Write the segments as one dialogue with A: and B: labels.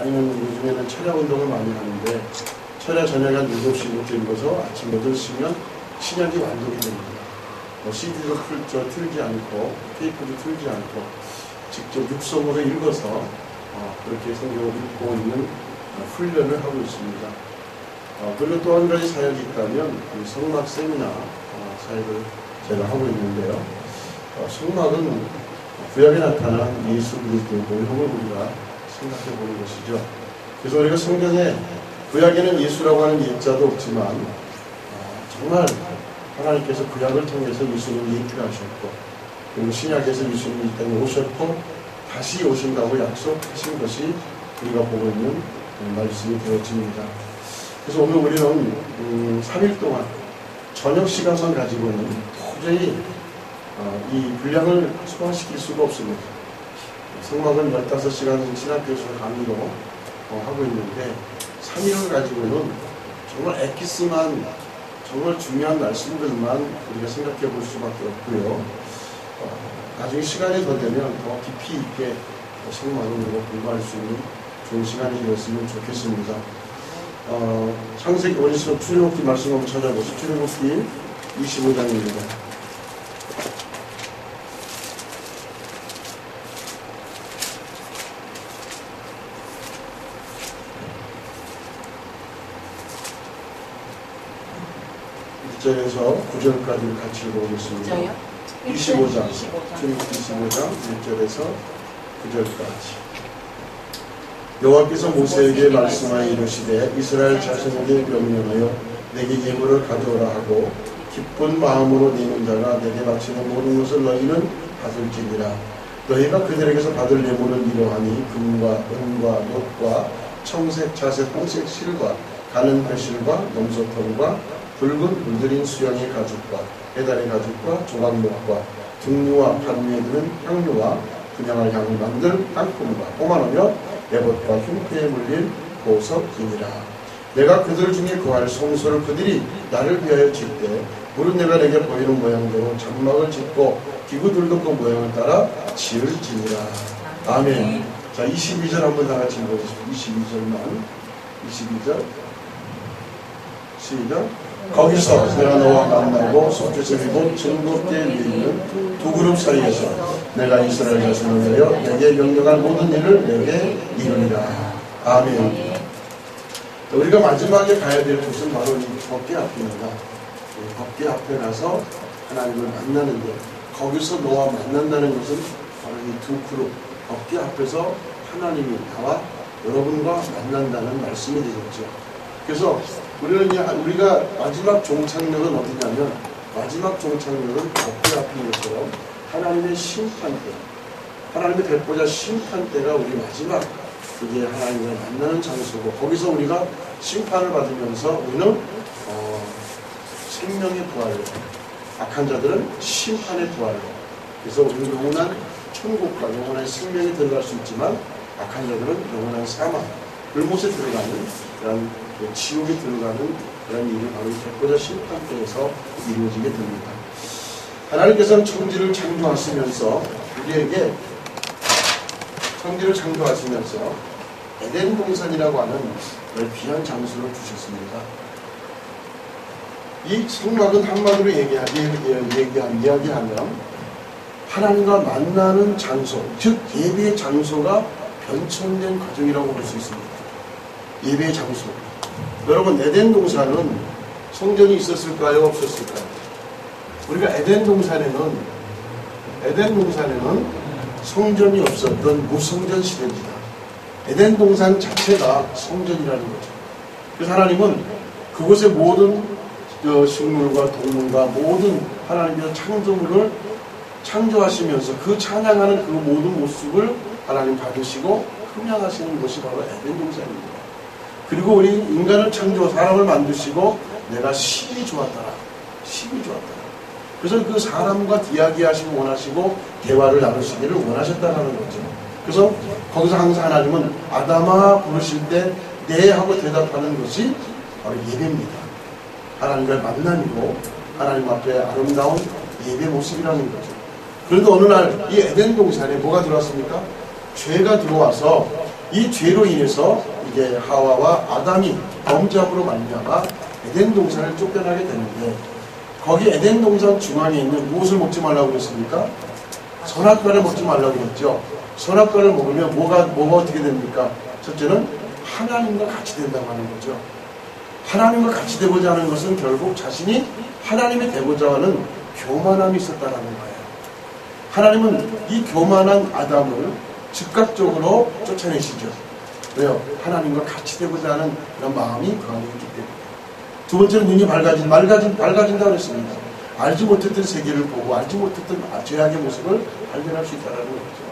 A: 많이는 요즘에는 철야 운동을 많이 하는데 철야 저녁 한 7시부터 읽어서 아침 8시면 신약이 완독이 됩니다. CD도 틀지 않고 테이프도 틀지 않고 직접 육성으로 읽어서 그렇게 성경을 읽고 있는 훈련을 하고 있습니다. 그리고 또 한 가지 사역이 있다면 성막 세미나 사역을 제가 하고 있는데요. 성막은 구약에 나타난 예수 그리스도의 모형을 우리가 생각해 보는 것이죠. 그래서 우리가 성경에 구약에는 예수라고 하는 예자도 없지만 정말 하나님께서 구약을 통해서 예수님을 예표하셨고 그리고 신약에서 예수님이 이 땅에 오셨고 다시 오신다고 약속하신 것이 우리가 보고 있는 말씀이 되어집니다. 그래서 오늘 우리는 3일 동안 저녁 시간만 가지고는 도저히 이 분량을 소화시킬 수가 없습니다. 성막은 15시간 신학교에서 강의로 하고 있는데 3일을 가지고는 정말 엑기스만 정말 중요한 말씀들만 우리가 생각해 볼 수밖에 없고요. 나중에 시간이 더 되면 더 깊이 있게 성막을 우리가 공부할 수 있는 좋은 시간이 되었으면 좋겠습니다. 창세기 원리서 출애굽기 말씀 한번 찾아보시죠. 출애굽기 25장입니다. 에서 9절까지 같이 읽어보겠습니다. 25장, 출애굽기 25장 1절에서 9절까지. 여호와께서 모세에게 말씀하여 이르시되 이스라엘 자손에게 명령하여 내게 예물을 가져오라 하고 기쁜 마음으로 내는 자가 내게 바치는 모든 것을 너희는 받을지니라. 너희가 그들에게서 받을 예물은 이러하니 금과 은과 놋과 청색, 자색, 홍색 실과 가는 배실과 넘소털과 붉은 물들인 수영의 가죽과 해달의 가죽과 조각목과 등류와 판위에 드는 향료와 분향할 향을 만들 땅콩과 꼬마노며 에봇과 흉패에 물릴 보석이니라. 내가 그들 중에 거할 성소를 그들이 나를 위하여 질 때 물은 내가 내게 보이는 모양대로 장막을 짓고 기구들도 그 모양을 따라 지을지니라. 아멘. 자, 22절 한번 다 같이 읽어주십시오. 22절만. 22절 시작. 거기서 내가 너와 만나고 속죄제비 곧 증거대 위에 있는 두 그룹 사이에서 내가 이스라엘 자손을 위하여 내게 명령할 모든 일을 내게 이루리라. 아멘. 우리가 마지막에 가야 될 곳은 바로 이 법궤 앞입니다. 법궤 앞에 가서 하나님을 만나는데 거기서 너와 만난다는 것은 바로 이 두 그룹 법궤 앞에서 하나님이 나와 여러분과 만난다는 말씀이 되겠죠. 그래서 우리가 마지막 종착역은 어디냐면 마지막 종착역은 법궤 앞인 것처럼 하나님의 심판대, 하나님의 대보자 심판대가 우리 마지막 그게 하나님을 만나는 장소고 거기서 우리가 심판을 받으면서 우리는 생명의 부활로 악한 자들은 심판의 부활로 그래서 우리는 영원한 천국과 영원한 생명에 들어갈 수 있지만 악한 자들은 영원한 사망, 불못에 들어가는 그런 지옥에 들어가는 그런 일이 바로 대보자 심판대에서 이루어지게 됩니다. 하나님께서는 천지를 창조하시면서 우리에게 천지를 창조하시면서 에덴 동산이라고 하는 귀한 장소를 주셨습니다. 이 성막은 한마디로 이야기하면 하나님과 만나는 장소, 즉 예배의 장소가 변천된 과정이라고 볼 수 있습니다. 예배의 장소. 여러분, 에덴 동산은 성전이 있었을까요? 없었을까요? 우리가 에덴 동산에는 성전이 없었던 무성전 시대입니다. 에덴 동산 자체가 성전이라는 거죠. 그래서 하나님은 그곳의 모든 식물과 동물과 모든 하나님의 창조물을 창조하시면서 그 찬양하는 그 모든 모습을 하나님 받으시고 흠양하시는 것이 바로 에덴 동산입니다. 그리고 우리 인간을 창조, 사람을 만드시고 내가 심히 좋았더라. 심히 좋았더라. 그래서 그 사람과 이야기하시고 원하시고 대화를 나누시기를 원하셨다는 거죠. 그래서 거기서 항상 하나님은 아담아 부르실 때 네 하고 대답하는 것이 바로 예배입니다. 하나님과의 만남이고 하나님 앞에 아름다운 예배 모습이라는 거죠. 그런데 어느 날 이 에덴 동산에 뭐가 들어왔습니까? 죄가 들어와서 이 죄로 인해서 이제 하와와 아담이 범죄함으로 말미암아 에덴 동산을 쫓겨나게 되는데, 거기 에덴 동산 중앙에 있는 무엇을 먹지 말라고 그랬습니까? 선악과를 먹지 말라고 그랬죠. 선악과를 먹으면 뭐가 어떻게 됩니까? 첫째는 하나님과 같이 된다고 하는 거죠. 하나님과 같이 되고자 하는 것은 결국 자신이 하나님이 되고자 하는 교만함이 있었다는 거예요. 하나님은 이 교만한 아담을 즉각적으로 쫓아내시죠. 왜요? 하나님과 같이 되고자 하는 그런 마음이 그 안에 있기 때문에. 두 번째는 눈이 밝아진다고 했습니다. 알지 못했던 세계를 보고 알지 못했던 죄악의 모습을 발견할 수 있다는 거죠.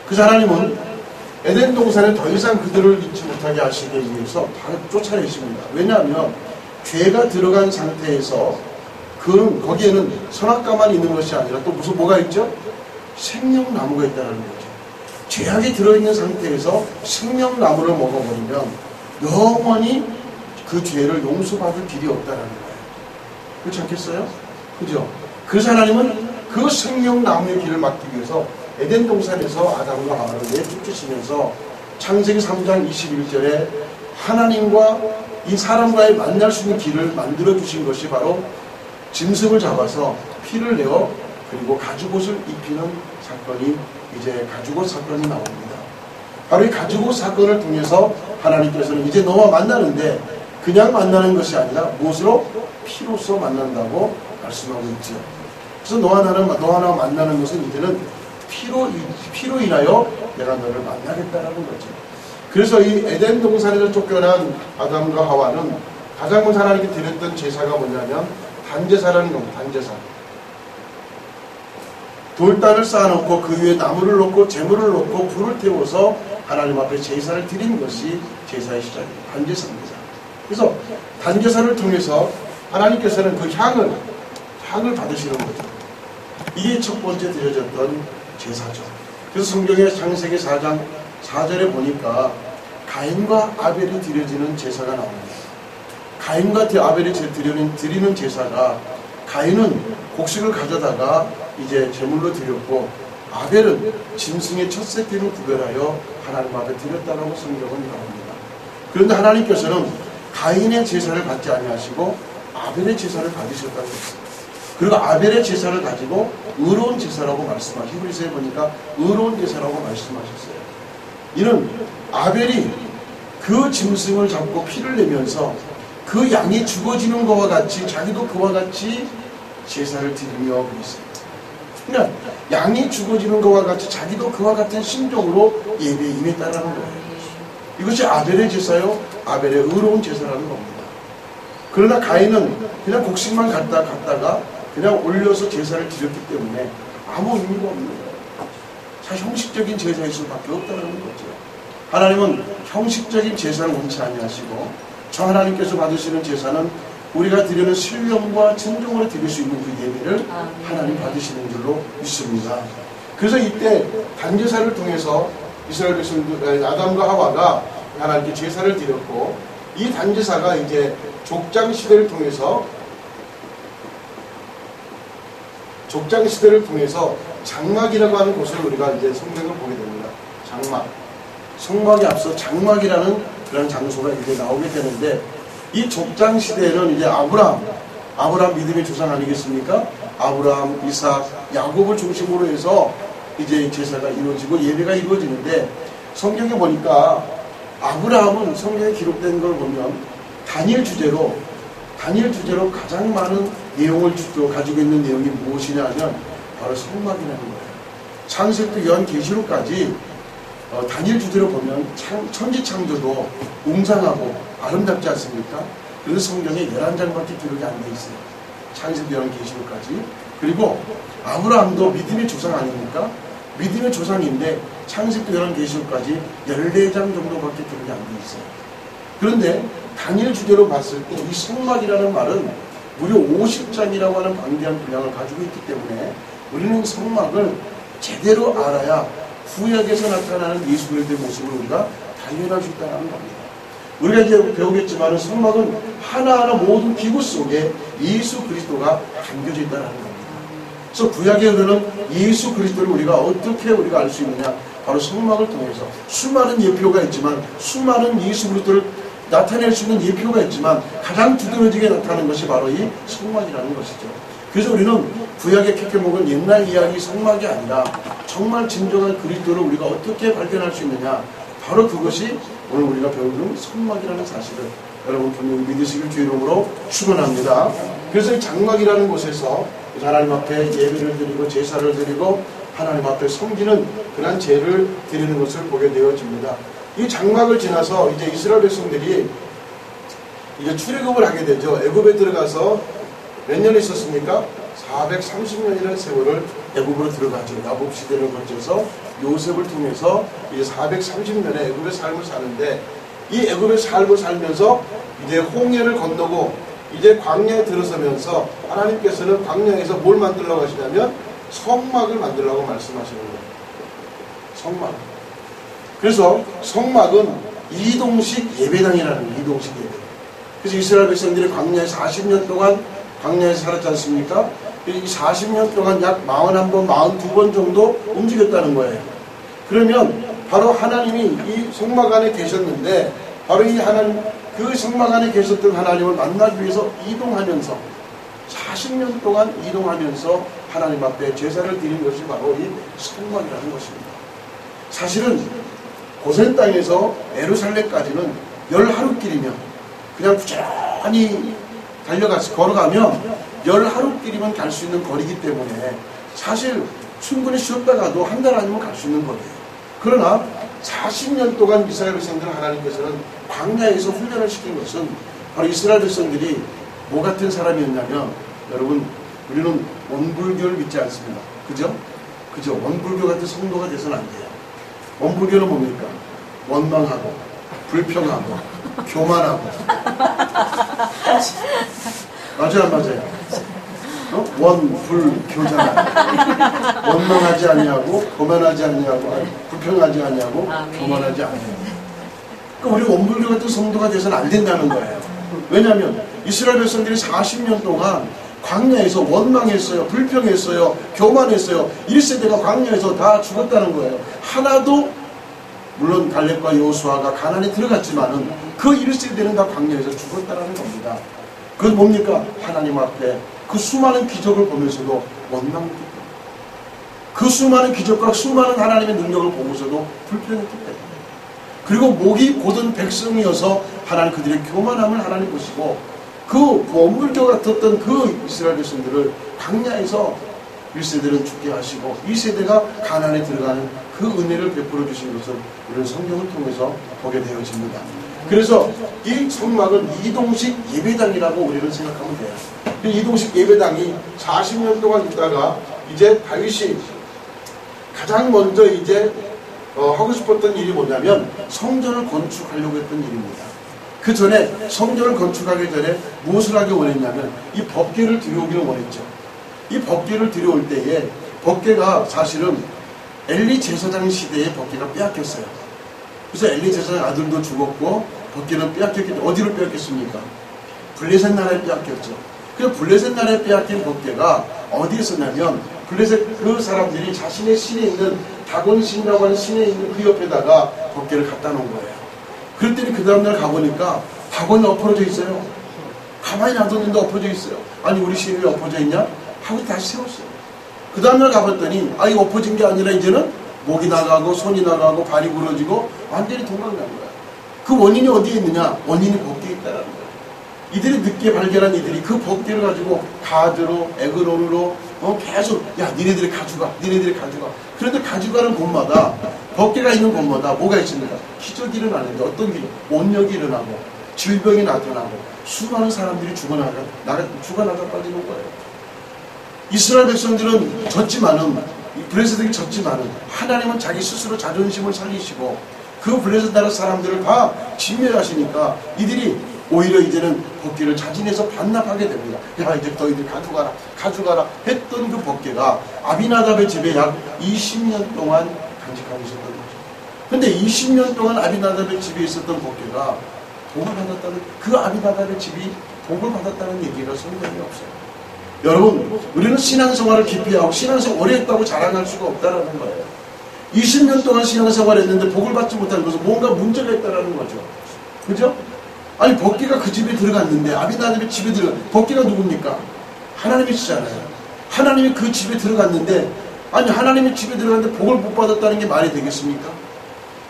A: 그래서 하나님은 에덴 동산에 더 이상 그들을 잊지 못하게 하시기 위해서 다 쫓아내십니다. 왜냐하면 죄가 들어간 상태에서 거기에는 선악과만 있는 것이 아니라 또 뭐가 있죠? 생명나무가 있다는 거죠. 죄악이 들어있는 상태에서 생명나무를 먹어버리면 영원히 그 죄를 용서받을 길이 없다는 거예요. 그렇지 않겠어요? 그죠? 그래서 하나님은 그 생명나무의 길을 막기 위해서 에덴 동산에서 아담과 하와를 내쫓으시면서 창세기 3장 21절에 하나님과 이 사람과의 만날 수 있는 길을 만들어주신 것이 바로 짐승을 잡아서 피를 내어 그리고 가죽옷을 입히는 사건이, 이제 가죽옷 사건이 나옵니다. 바로 이 가죽옷 사건을 통해서 하나님께서는 이제 너와 만나는데 그냥 만나는 것이 아니라 무엇으로? 피로써 만난다고 말씀하고 있죠. 그래서 너와 나와 만나는 것은 이제는 피로 인하여 내가 너를 만나겠다라는 거죠. 그래서 이 에덴 동산에서 쫓겨난 아담과 하와는 가장 먼저 하나님께 드렸던 제사가 뭐냐면 단제사라는 겁니다. 단제사. 돌단을 쌓아놓고 그 위에 나무를 놓고 재물을 놓고 불을 태워서 하나님 앞에 제사를 드리는 것이 제사의 시작입니다. 단제사입니다. 그래서 단제사를 통해서 하나님께서는 그 향을 받으시는 거죠. 이게 첫 번째 드려졌던 제사죠. 그래서 성경의 창세기 4장 4절에 보니까 가인과 아벨이 드려지는 제사가 나옵니다. 가인과 아벨이 드리는 제사가, 가인은 곡식을 가져다가 이제 제물로 드렸고, 아벨은 짐승의 첫 새끼를 구별하여 하나님 앞에 드렸다라고 성경은 나옵니다. 그런데 하나님께서는 가인의 제사를 받지 아니하시고 아벨의 제사를 받으셨다고 했습니다. 그리고 아벨의 제사를 가지고 의로운 제사라고 말씀하시고, 히브리서에 보니까 의로운 제사라고 말씀하셨어요. 이는 아벨이 그 짐승을 잡고 피를 내면서 그 양이 죽어지는 것과 같이 자기도 그와 같이 제사를 드리며 그랬습니다. 그러니까 양이 죽어지는 것과 같이 자기도 그와 같은 심정으로 예배에 임했다라는 거예요. 이것이 아벨의 제사요, 아벨의 의로운 제사라는 겁니다. 그러나 가인은 그냥 곡식만 갖다가 그냥 올려서 제사를 드렸기 때문에 아무 의미가 없는 거예요. 사실 형식적인 제사일 수밖에 없다는 거죠. 하나님은 형식적인 제사를 원치 아니하시고, 저 하나님께서 받으시는 제사는 우리가 드리는 신령과 진정으로 드릴 수 있는 그 예배를 하나님 받으시는 줄로 믿습니다. 그래서 이때 단제사를 통해서 이스라엘 백성들, 아담과 하와가 하나님께 제사를 드렸고, 이 단제사가 이제 족장 시대를 통해서 장막이라고 하는 곳을 우리가 이제 성경을 보게 됩니다. 장막. 성막에 앞서 장막이라는 그런 장소가 이제 나오게 되는데, 이 족장 시대에는 이제 아브라함 믿음의 조상 아니겠습니까? 아브라함, 이삭, 야곱을 중심으로 해서 이제 제사가 이루어지고 예배가 이루어지는데, 성경에 보니까 아브라함은 성경에 기록된 걸 보면 다니엘 주제로 가장 많은 내용을 가지고 있는 내용이 무엇이냐 하면 바로 성막이라는 거예요. 창세기부터 요한계시록까지 다니엘 주제로 보면 천지창조도 웅장하고 아름답지 않습니까? 그래서 성경에 11장밖에 기록이 안 돼 있어요. 창세기 요한계시록까지. 그리고 아브라함도 믿음의 조상 아닙니까? 믿음의 조상인데 창세기 요한계시록까지 14장 정도밖에 기록이 안 돼 있어요. 그런데 다니엘 주제로 봤을 때 이 성막이라는 말은 무려 50장이라고 하는 방대한 분량을 가지고 있기 때문에 우리는 성막을 제대로 알아야 구약에서 나타나는 예수 그리스도의 모습을 우리가 발견할 수 있다는 겁니다. 우리가 이제 배우겠지만 성막은 하나하나 모든 기구 속에 예수 그리스도가 담겨져 있다는 겁니다. 그래서 구약에 흐르는 예수 그리스도를 우리가 어떻게 알 수 있느냐? 바로 성막을 통해서 수많은 예표가 있지만, 수많은 예수 그리스도를 나타낼 수 있는 예표가 있지만 가장 두드러지게 나타나는 것이 바로 이 성막이라는 것이죠. 그래서 우리는 구약의 캐캐목은 옛날 이야기 성막이 아니라 정말 진정한 그리스도를 우리가 어떻게 발견할 수 있느냐, 바로 그것이 오늘 우리가 배우는 성막이라는 사실을 여러분 분명히 믿으시길 주의 이름으로 축원합니다. 그래서 이 장막이라는 곳에서 하나님 앞에 예배를 드리고 제사를 드리고 하나님 앞에 섬기는 그런 제를 드리는 것을 보게 되어집니다. 이 장막을 지나서 이제 이스라엘 백성들이 이제 출애굽을 하게 되죠. 애굽에 들어가서 몇 년 있었습니까? 430년이라는 세월을 애굽으로 들어가죠. 야곱 시대를 거쳐서 요셉을 통해서 이제 430년의 애굽의 삶을 사는데, 이 애굽의 삶을 살면서 이제 홍해를 건너고 이제 광야에 들어서면서 하나님께서는 광야에서 뭘 만들려고 하시냐면 성막을 만들려고 말씀하시는 거예요. 성막. 그래서 성막은 이동식 예배당이라는 거예요. 이동식 예배. 그래서 이스라엘 백성들이 광야에서 40년 동안 광야에서 살았지 않습니까? 이 40년 동안 약 41번, 42번 정도 움직였다는 거예요. 그러면 바로 하나님이 이 성막 안에 계셨는데, 바로 이 하나님, 그 성막 안에 계셨던 하나님을 만나기 위해서 이동하면서 40년 동안 이동하면서 하나님 앞에 제사를 드린 것이 바로 이 성막이라는 것입니다. 사실은 고센 땅에서 예루살렘까지는 10하루길이면 그냥 부지런히 걸어가면 10하루길이면 갈 수 있는 거리이기 때문에 사실 충분히 쉬었다가도 한 달 아니면 갈 수 있는 거리예요. 그러나 40년 동안 이스라엘 백성들을 하나님께서는 광야에서 훈련을 시킨 것은 바로 이스라엘 백성들이 뭐 같은 사람이었냐면, 여러분 우리는 원불교를 믿지 않습니다. 그죠? 원불교 같은 성도가 돼서는 안 돼요. 원불교는 뭡니까? 원망하고 불평하고 교만하고 맞아요 안 맞아요? 원불교잖아요. 원망하지 아니하고 교만하지 아니하고 불평하지 아니하고 교만하지 아니하고. 그러니까 우리 원불교 같은 성도가 돼서는 안 된다는 거예요. 왜냐하면 이스라엘 백성들이 40년 동안 광야에서 원망했어요, 불평했어요, 교만했어요. 1세대가 광야에서 다 죽었다는 거예요. 하나도, 물론 갈렙과 여호수아가 가나안에 들어갔지만은 그 1세대는 다 광야에서 죽었다는 겁니다. 그건 뭡니까? 하나님 앞에 그 수많은 기적을 보면서도 원망했기 때문에, 그 수많은 기적과 수많은 하나님의 능력을 보고서도 불평했기 때문에, 그리고 목이 곧은 백성이어서 하나님 그들의 교만함을 하나님 보시고 그 원불교 같았던 그 이스라엘 백성들을 광야에서 1세대는 죽게 하시고 2세대가 가나안에 들어가는 그 은혜를 베풀어 주신 것을 우리는 성경을 통해서 보게 되어집니다. 그래서 이 성막은 이동식 예배당이라고 우리는 생각하면 돼요. 이동식 예배당이 40년 동안 있다가 이제 다윗이 가장 먼저 이제 하고 싶었던 일이 뭐냐면 성전을 건축하려고 했던 일입니다. 그 전에 성전을 건축하기 전에 무엇을 하기 원했냐면 이 법궤를 들여오기를 원했죠. 이 법궤를 들여올 때에 법궤가 사실은 엘리 제사장 시대의 법궤가 빼앗겼어요. 그래서 엘리 제사장 아들도 죽었고 법궤는 빼앗겼기 때문에 어디로 빼앗겼습니까? 블레셋 나라에 빼앗겼죠. 그 블레셋 나라에 빼앗긴 법궤가 어디에 있었냐면 블레셋 그 사람들이 자신의 신에 있는 다곤 신이라고 하는 신에 있는 그 옆에다가 법궤를 갖다 놓은 거예요. 그랬더니 그 다음날 가보니까 다곤이 엎어져 있어요. 가만히 놔뒀는데 엎어져 있어요. 아니 우리 신이 왜 엎어져 있냐? 하고 다시 세웠어요. 그 다음날 가봤더니 이거 엎어진 게 아니라 이제는 목이 나가고 손이 나가고 발이 부러지고 완전히 동강난 거야. 그 원인이 어디에 있느냐? 원인이 법궤에 있다는 거야. 이들이 늦게 발견한 이들이 그 법궤를 가지고 가드로 에그론으로 계속 니네들이 가져가. 그런데 가져가는 곳마다 법궤가 있는 곳마다 뭐가 있습니까? 기적이 일어나는데 어떤 기적? 온역이 일어나고 질병이 나타나고 수많은 사람들이 죽어나가 빠지는 거예요. 이스라엘 백성들은 졌지만은 블레셋에게 졌지만은 하나님은 자기 스스로 자존심을 살리시고 그 블레셋 나라 사람들을 다 진멸하시니까 이들이 오히려 이제는 법궤를 자진해서 반납하게 됩니다. 이제 너희들 가져가라 했던 그 법궤가 아비나답의 집에 약 20년 동안 간직하고 있었던 거죠. 근데 20년 동안 아비나답의 집에 있었던 법궤가 복을 받았다는, 그 아비나답의 집이 복을 받았다는 얘기가 성경에 없어요. 여러분, 우리는 신앙생활을 깊이 하고 신앙생활 오래 했다고 자랑할 수가 없다는 거예요. 20년 동안 신앙생활 했는데 복을 받지 못하는 것은 뭔가 문제가 있다는 거죠. 그죠? 아니 법궤가 그 집에 들어갔는데 아비나답의 집에 법궤가 누굽니까? 하나님이시잖아요. 하나님이 그 집에 들어갔는데 아니 하나님의 집에 들어갔는데 복을 못 받았다는 게 말이 되겠습니까?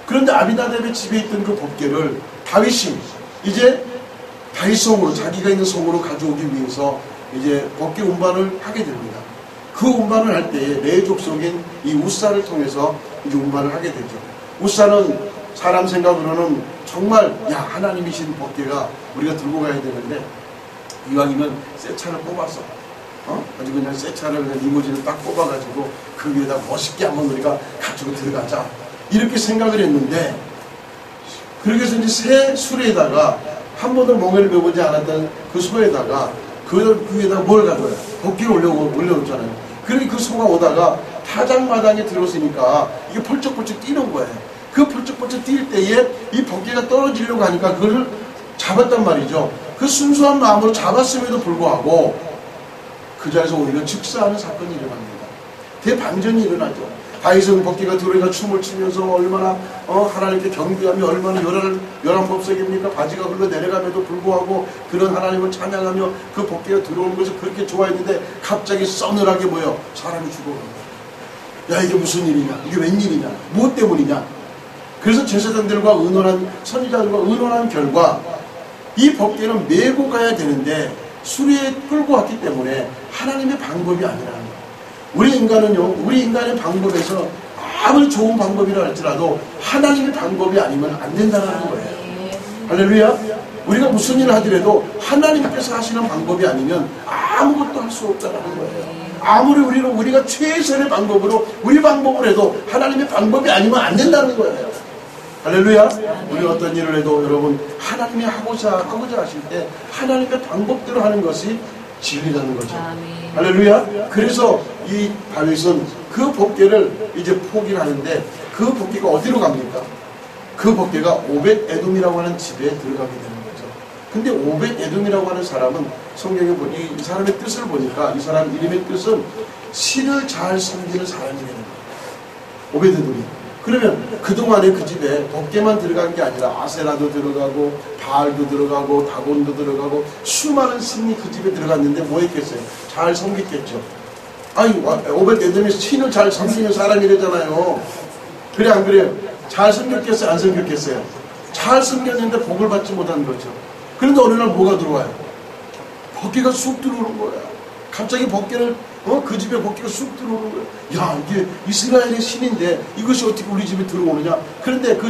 A: 그런데 아비나답의 집에 있던 그 법궤를 다윗이 이제 다윗 성으로 자기가 있는 성으로 가져오기 위해서 이제 법궤 운반을 하게 됩니다. 그 운반을 할 때에 레위 족속인 이 우사를 통해서 이제 운반을 하게 되죠. 우사는 사람 생각으로는 정말 야 하나님이신 법궤가 우리가 들고 가야 되는데 이왕이면 새 차를 뽑았어. 아주 그냥 새 차를 그냥 리무진을 딱 뽑아가지고 그 위에다 멋있게 한번 우리가 가지고 들어가자 이렇게 생각을 했는데 그렇게 해서 이제 새 수레에다가 한 번도 멍에를 배우지 않았던 그 소에다가 그 위에다가 뭘 가져와요? 법궤를 올려놓잖아요. 그러니 그 소가 오다가 타작마당에 들어서니까 이게 펄쩍펄쩍 뛰는 거예요. 그 펄쩍펄쩍 뛸 때에 이 법궤가 떨어지려고 하니까 그걸 잡았단 말이죠. 그 순수한 마음으로 잡았음에도 불구하고 그 자리에서 오히려 즉사하는 사건이 일어납니다. 대반전이 일어나죠. 다윗은 법궤가 들어오니까 춤을 추면서 얼마나 하나님께 경배하며 얼마나 요란법석입니까? 바지가 흘러내려감에도 불구하고 그런 하나님을 찬양하며 그 법궤가 들어오는 것을 그렇게 좋아했는데 갑자기 서늘하게 보여 사람이 죽어간다. 야 이게 무슨 일이냐? 이게 웬일이냐? 무엇 때문이냐? 그래서 제사장들과 의논한 선지자들과 의논한 결과 이 법궤는 메고 가야 되는데 수리에 끌고 왔기 때문에 하나님의 방법이 아니라는 거예요. 우리 인간의 방법에서 아무리 좋은 방법이라 할지라도 하나님의 방법이 아니면 안 된다는 거예요. 할렐루야. 우리가 무슨 일을 하더라도 하나님께서 하시는 방법이 아니면 아무것도 할 수 없다는 거예요. 아무리 우리가 최선의 방법으로 우리 방법을 해도 하나님의 방법이 아니면 안 된다는 거예요. 할렐루야. 우리 어떤 일을 해도 여러분 하나님이 하고자 하실 때 하나님의 방법대로 하는 것이 진리라는 거죠. 할렐루야. 그래서 이 다윗은 그 법궤를 이제 포기를 하는데 그 법궤가 어디로 갑니까? 그 법궤가 오벳 에돔이라고 하는 집에 들어가게 되는 거죠. 근데 오벳 에돔이라고 하는 사람은 성경에 보니 이 사람의 뜻을 보니까 이 사람 이름의 뜻은 신을 잘 섬기는 사람이 되는 거예요. 오벳 에돔이. 그러면 그동안에 그 집에 법궤만 들어간 게 아니라 아세라도 들어가고 바알도 들어가고 다곤도 들어가고 수많은 신이 그 집에 들어갔는데 뭐 했겠어요? 잘 섬겼겠죠. 아니 오벳 에돔이 신을 잘 섬기는 사람이래잖아요. 그래 안 그래요? 잘 섬겼겠어요? 안 섬겼겠어요? 잘 섬겼는데 복을 받지 못한 거죠. 그런데 어느 날 뭐가 들어와요? 법궤가 쑥 들어오는 거야. 갑자기 법궤를 그 집에 법궤가 쑥 들어오는 거야. 야 이게 이스라엘의 신인데 이것이 어떻게 우리 집에 들어오느냐. 그런데 그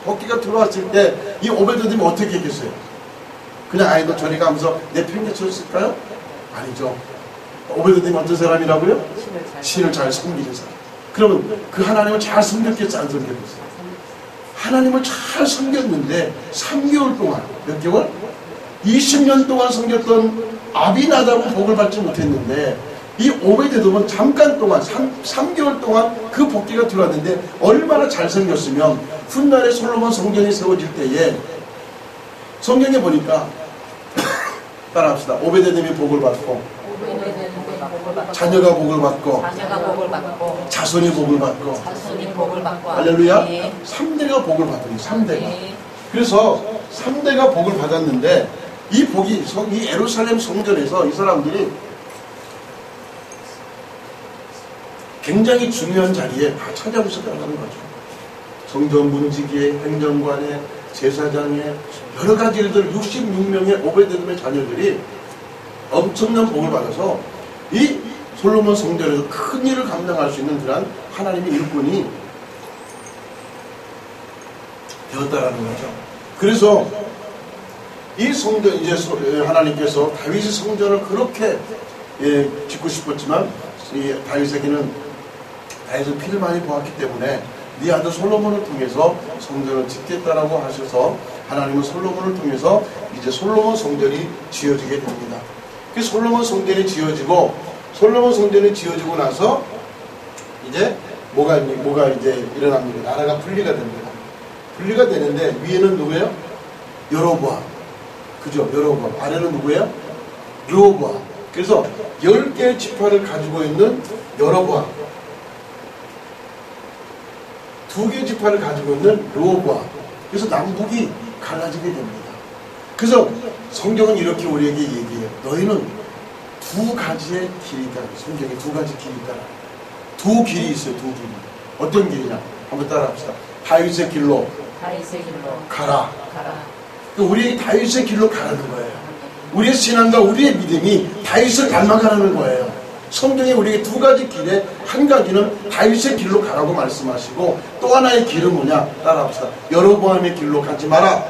A: 법궤가 들어왔을 때 이 오벳 에돔이 어떻게 했겠어요? 그냥 아이 너 저리 가면서 내 편에 쳤을까요? 아니죠. 오벳 에돔이 어떤 사람이라고요? 신을 잘 섬기는 사람. 그러면 그 하나님을 잘 섬겼겠어요? 안 섬겼겠어요? 하나님을 잘 섬겼는데 3개월 동안 몇 개월? 20년 동안 섬겼던 아비나답은 복을 받지 못했는데 이 오벳 에돔은 잠깐 동안 3개월 동안 그 법궤가 들어왔는데 얼마나 잘 섬겼으면 훗날에 솔로몬 성전이 세워질 때에 성경에 보니까 따라합시다. 오벳 에돔이 복을 받고 자녀가 복을 받고 자손이 복을 받고 할렐루야. 3대가 복을 받으니 3대가. 그래서 3대가 복을 받았는데 이 복이 이 예루살렘 성전에서 이 사람들이 굉장히 중요한 자리에 다 찾아오셨다는 거죠. 성전 문지기에, 행정관에, 제사장에 여러 가지 일들 66명의 오벳 에돔의 자녀들이 엄청난 복을 받아서 이 솔로몬 성전에서 큰 일을 감당할 수 있는 그런 하나님의 일꾼이 되었다라는 거죠. 그래서 이 성전 이제 하나님께서 다윗의 성전을 그렇게 짓고 싶었지만 이 다윗은 피를 많이 보았기 때문에 네 아들 솔로몬을 통해서 성전을 짓겠다라고 하셔서 하나님은 솔로몬을 통해서 이제 솔로몬 성전이 지어지게 됩니다. 그 솔로몬 성전이 지어지고 나서 이제 뭐가 이제 일어납니다. 나라가 분리가 됩니다. 분리가 되는데 위에는 누구예요? 여로보암. 그죠? 여로보암. 아래는 누구예요? 르호보암. 그래서 10개의 지파를 가지고 있는 여로보암. 두 개의 지파를 가지고 있는 르호보암. 그래서 남북이 갈라지게 됩니다. 그래서 성경은 이렇게 우리에게 얘기해요. 너희는 두 가지의 길이 있다. 성경에 두 가지 길이 있다. 두 길이 있어요. 두 길이. 어떤 길이냐? 한번 따라합시다. 다윗의 길로 가라. 우리에게 다윗의 길로 가라는 거예요. 우리의 신앙과 우리의 믿음이 다윗을 닮아가라는 거예요. 성경에 우리에게 두 가지 길에 한 가지는 다윗의 길로 가라고 말씀하시고 또 하나의 길은 뭐냐? 따라합시다. 여로보암의 길로 가지 마라.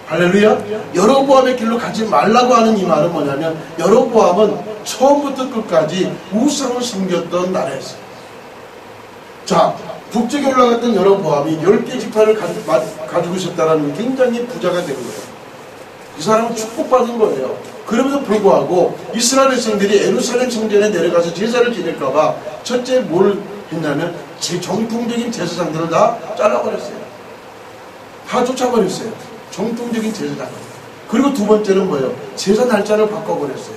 A: 할렐루야. 여로보암의 길로 가지 말라고 하는 이 말은 뭐냐면 여로보암은 처음부터 끝까지 우상을 섬겼던 나라였어요. 자, 북쪽에 올라갔던 여로보암이 10개 지파를 가지고 있었다는 게 굉장히 부자가 된 거예요. 이 사람은 축복받은 거예요. 그럼에도 불구하고 이스라엘 백성들이 예루살렘 성전에 내려가서 제사를 지낼까봐 첫째 뭘 했냐면 정통적인 제사장들을 다 잘라버렸어요. 다 쫓아버렸어요. 정통적인 제사장. 그리고 두 번째는 뭐예요? 제사 날짜를 바꿔버렸어요.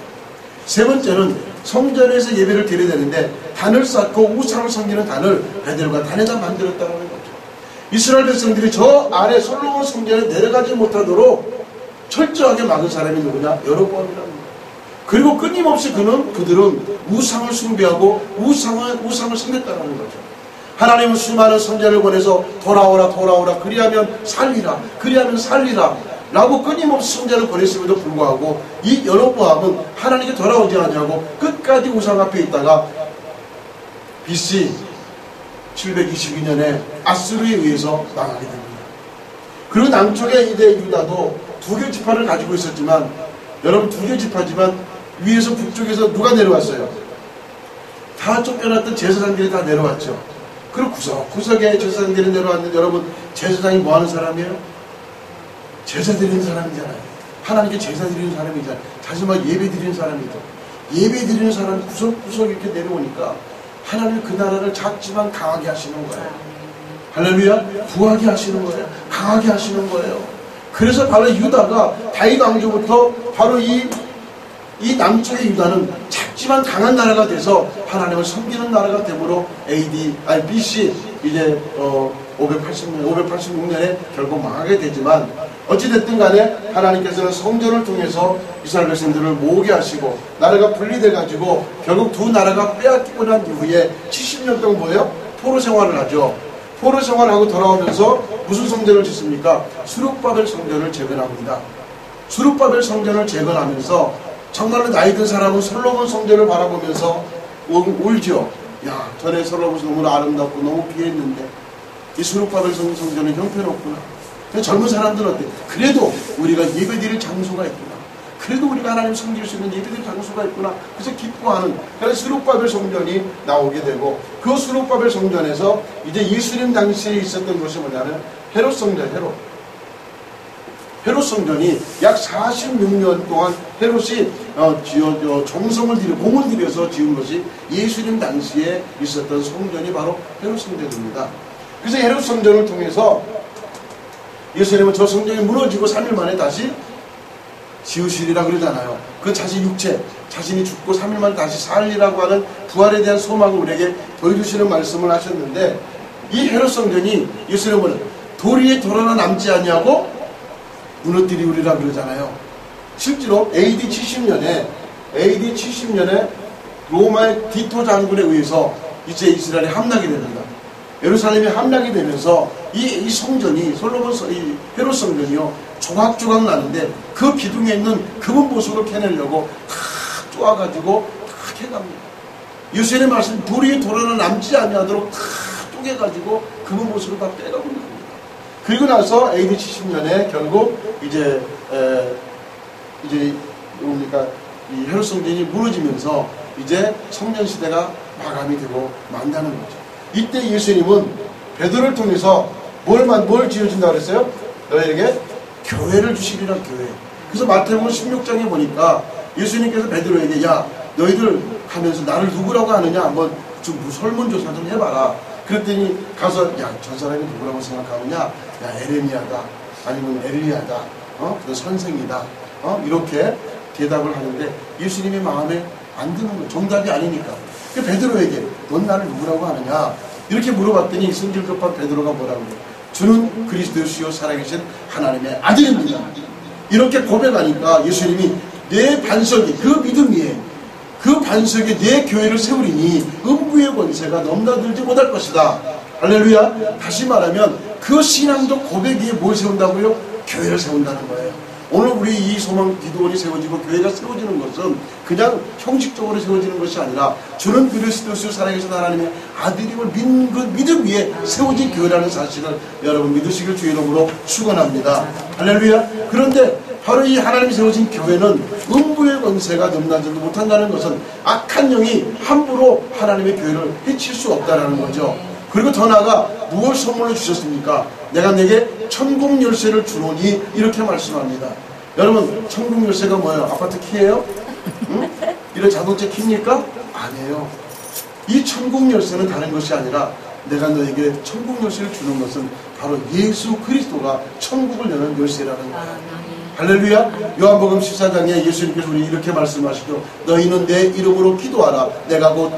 A: 세 번째는 성전에서 예배를 드려야 되는데 단을 쌓고 우상을 섬기는 단을 베델과 단에다 만들었다는 거죠. 이스라엘 백성들이 저 아래 솔로몬 성전에 내려가지 못하도록 철저하게 막은 사람이 누구냐? 여로보암이라는 거예요. 그리고 끊임없이 그들은 우상을 숭배하고 우상을 섬겼다는 거죠. 하나님은 수많은 선자를 보내서 돌아오라 그리하면 살리라 라고 끊임없이 선자를 보냈음에도 불구하고 이 여로보암은 하나님께 돌아오지 않냐고 끝까지 우상 앞에 있다가 BC 722년에 아수르에 의해서 망하게 됩니다. 그리고 남쪽에 이제 유다도 두 개 지파를 가지고 있었지만 여러분 두 개 지파지만 위에서 북쪽에서 누가 내려왔어요? 다 쫓겨났던 제사장들이 다 내려왔죠. 그리고 구석에 제사장들이 내려왔는데 여러분 제사장이 뭐 하는 사람이에요? 제사 드리는 사람이잖아요. 하나님께 제사 드리는 사람이잖아요. 다시 말해 예배 드리는 사람이죠. 예배 드리는 사람이 구석구석 이렇게 내려오니까 하나님이 그 나라를 작지만 강하게 하시는 거예요. 할렐루야. 부하게 하시는 거예요. 강하게 하시는 거예요. 그래서 바로 유다가 다윗 왕조부터 바로 이 남쪽의 유다는 작지만 강한 나라가 돼서 하나님을 섬기는 나라가 되므로 BC 이제 586년에 결국 망하게 되지만 어찌됐든 간에 하나님께서는 성전을 통해서 이스라엘 백성들을 모으게 하시고 나라가 분리돼 가지고 결국 두 나라가 빼앗기고 난 이후에 70년 동안 뭐예요? 포로 생활을 하죠. 포로 생활하고 돌아오면서 무슨 성전을 짓습니까? 수룹바벨 성전을 재건합니다. 수룹바벨 성전을 재건하면서 정말로 나이 든 사람은 솔로몬 성전을 바라보면서 울죠. 야, 전에 솔로몬이 너무 아름답고 너무 귀했는데 이 수룹바벨 성전은 형편없구나. 젊은 사람들은 어때? 그래도 우리가 예배드릴 장소가 있구나. 그래도 우리가 하나님 섬길 수 있는 예배드릴 장소가 있구나. 그래서 기뻐하는 그래서 수룹바벨 성전이 나오게 되고 그 수룹바벨 성전에서 이제 예수님 당시에 있었던 것이 뭐냐면 헤롯 성전, 헤롯 성전이 약 46년 동안 헤롯이 정성을 들여 공을 들여서 지은 것이 예수님 당시에 있었던 성전이 바로 헤롯 성전입니다. 그래서 헤롯 성전을 통해서 예수님은 저 성전이 무너지고 3일 만에 다시 지으시리라 그러잖아요. 그 자신 육체, 자신이 죽고 3일 만에 다시 살리라고 하는 부활에 대한 소망을 우리에게 보여주시는 말씀을 하셨는데 이 헤롯 성전이 예수님은 돌 위에 돌 하나 남지 아니하고 무너뜨리우리라 그러잖아요. 실제로 AD 70년에 로마의 디토 장군에 의해서 이제 이스라엘이 함락이 됩니다. 예루살렘이 함락이 되면서 이 성전이 이 헤롯 성전이요 조각조각 나는데 그 기둥에 있는 금은 보석을 캐내려고 다 쪼아가지고 다 캐갑니다. 예수님의 말씀 돌 위에 돌 하나 남지 아니하도록 다 쪼개가지고 금은 보석을 다 빼가버립니다. 그리고 나서 AD 70년에 결국 이제 뭡니까 이 헤롯 성전이 무너지면서 이제 성전 시대가 마감이 되고 만다는 거죠. 이때 예수님은 베드로를 통해서 뭘 지어준다 그랬어요? 너희에게 교회를 주시리라. 교회. 그래서 마태복음 16장에 보니까 예수님께서 베드로에게 야 너희들 가면서 나를 누구라고 하느냐 한번 좀 설문조사 좀 해봐라. 그랬더니 가서 야 저 사람이 누구라고 생각하느냐? 야 에레미야다 아니면 엘리야다 그 선생이다 이렇게 대답을 하는데 예수님의 마음에 안 드는 거예요. 정답이 아니니까. 베드로에게 넌 나를 누구라고 하느냐? 이렇게 물어봤더니 성질 급한 베드로가 뭐라고 해요? 주는 그리스도시요 살아계신 하나님의 아들입니다. 이렇게 고백하니까 예수님이 내 반석이 그 믿음 위에 그 반석에 내 교회를 세우리니 음부의 권세가 넘나들지 못할 것이다. 할렐루야. 다시 말하면 그 신앙적 고백 위에 뭘 세운다고요? 교회를 세운다는 거예요. 오늘 우리 이 소망 기도원이 세워지고 교회가 세워지는 것은 그냥 형식적으로 세워지는 것이 아니라 주는 그리스도시요 살아계신 하나님의 아들임을 믿는 그 믿음 위에 세워진 교회라는 사실을 여러분 믿으시길 주의 이름으로 축원합니다. 할렐루야. 그런데 바로 이 하나님이 세워진 교회는 음부의 권세가 넘나들지 못한다는 것은 악한 영이 함부로 하나님의 교회를 해칠 수 없다는 거죠. 그리고 더 나아가 무엇을 선물로 주셨습니까? 내가 내게 천국 열쇠를 주노니 이렇게 말씀합니다. 여러분 천국 열쇠가 뭐예요? 아파트 키예요? 응? 이런 자동차 키입니까? 아니에요. 이 천국 열쇠는 다른 것이 아니라 내가 너에게 천국 열쇠를 주는 것은 바로 예수 그리스도가 천국을 여는 열쇠라는 거예요. 할렐루야. 요한복음 14장에 예수님께서 우리 이렇게 말씀하시죠. 너희는 내 이름으로 기도하라. 내가 곧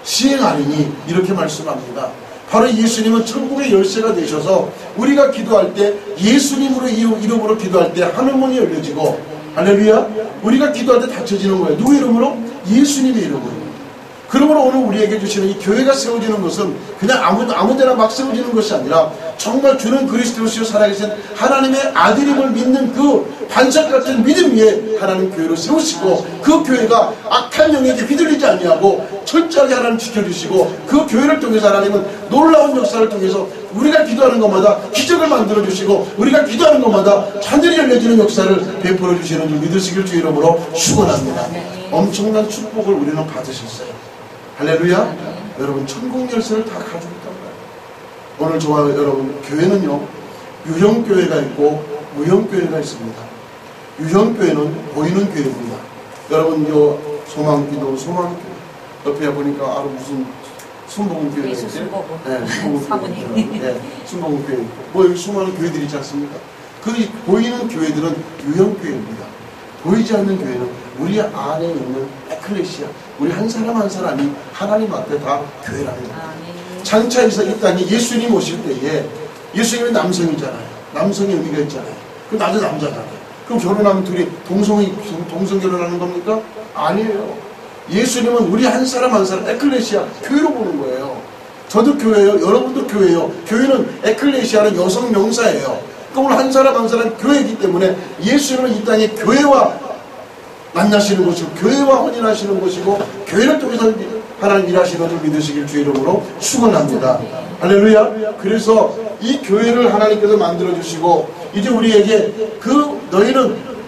A: 시행하리니 이렇게 말씀합니다. 바로 예수님은 천국의 열쇠가 되셔서 우리가 기도할 때 예수님으로 이름으로 기도할 때 하늘문이 열려지고 할렐루야. 우리가 기도할 때 닫혀지는 거예요. 누구 이름으로? 예수님의 이름으로. 그러므로 오늘 우리에게 주시는 이 교회가 세워지는 것은 그냥 아무데나 막 세워지는 것이 아니라 정말 주는 그리스도시요 살아계신 하나님의 아들임을 믿는 그 반석 같은 믿음 위에 하나님 교회를 세우시고 그 교회가 악한 영에게 휘둘리지 아니하고 철저하게 하나님 지켜주시고 그 교회를 통해서 하나님은 놀라운 역사를 통해서 우리가 기도하는 것마다 기적을 만들어주시고 우리가 기도하는 것마다 하늘이 열려지는 역사를 베풀어 주시는 줄 믿으시길 주 이름으로 축원합니다. 엄청난 축복을 우리는 받으셨어요. 할렐루야. 여러분 천국 열쇠를 다 가지고 있단 말이에요. 오늘 저와 여러분 교회는요 유형교회가 있고 무형교회가 있습니다. 유형교회는 보이는 교회입니다. 여러분 요 소망기도 소망교회 옆에 보니까 무슨 순복음교회가 있어요. 네, 순복음교회. 네, 순복음교회 있고 뭐 여기 수많은 교회들이 있지 않습니까? 그 보이는 교회들은 유형교회입니다. 보이지 않는 교회는 우리 안에 있는 에클레시아, 우리 한 사람 한 사람이 하나님 앞에 다 교회라는 거예요. 장차에서 이 땅에 예수님 오실 때에 예수님은 남성이잖아요. 남성의 의미가 있잖아요. 그럼 나도 남자잖아요. 그럼 결혼하면 둘이 동성 결혼하는 겁니까? 아니에요. 예수님은 우리 한 사람 한 사람 에클레시아, 교회로 보는 거예요. 저도 교회예요. 여러분도 교회예요. 교회는 에클레시아는 여성 명사예요. 그러니까 오늘 한 사람 한 사람 교회이기 때문에 예수님은 이 땅에 교회와 만나시는 것이고 교회와 혼인하시는 것이고 교회를 통해서 하나님 일하시는 것을 믿으시길 주의 이름으로 축원합니다. 할렐루야. 그래서 이 교회를 하나님께서 만들어주시고 이제 우리에게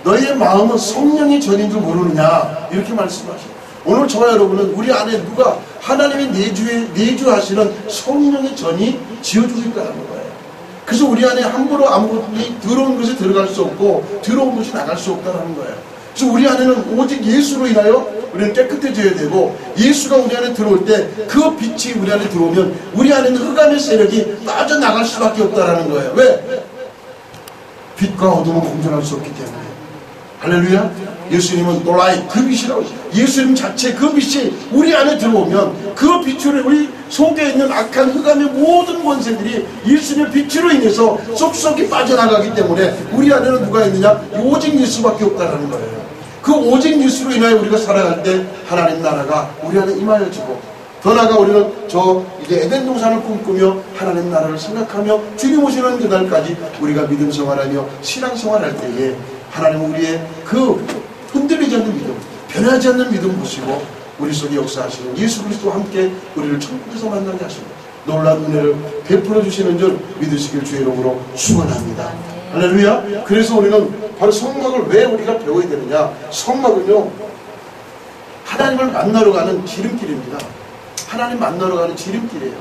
A: 너희의 마음은 성령의 전인 줄 모르느냐 이렇게 말씀하시고 오늘 저와 여러분은 우리 안에 누가 하나님의 내주하시는 성령의 전이 지어주고 있다는 거예요. 그래서 우리 안에 함부로 아무것이 들어온 것이 들어갈 수 없고 들어온 것이 나갈 수 없다는 거예요. 그래서 우리 안에는 오직 예수로 인하여 우리는 깨끗해져야 되고 예수가 우리 안에 들어올 때 그 빛이 우리 안에 들어오면 우리 안에 있는 흑암의 세력이 빠져나갈 수밖에 없다는 거예요. 왜? 빛과 어둠은 공존할 수 없기 때문에. 할렐루야. 예수님은 또라이 그 빛이라고 예수님 자체 그 빛이 우리 안에 들어오면 그 빛으로 우리 속에 있는 악한 흑암의 모든 권세들이 예수님의 빛으로 인해서 쏙쏙이 빠져나가기 때문에 우리 안에는 누가 있느냐? 오직 예수밖에 없다는 거예요. 그 오직 예수로 인하여 우리가 살아갈 때 하나님 나라가 우리 안에 임하여지고 더 나아가 우리는 이제 에덴 동산을 꿈꾸며 하나님 나라를 생각하며 주님 오시는 그날까지 우리가 믿음 생활하며 신앙 생활할 때에 하나님은 우리의 그 흔들리지 않는 믿음, 변하지 않는 믿음 보시고 우리 속에 역사하시는 예수 그리스도와 함께 우리를 천국에서 만나게 하시고 놀라운 은혜를 베풀어 주시는 줄 믿으시길 주의 이름으로 축원합니다. 할렐루야. 그래서 우리는 바로 성막을 왜 우리가 배워야 되느냐? 성막은요 하나님을 만나러 가는 지름길입니다. 하나님 만나러 가는 지름길이에요.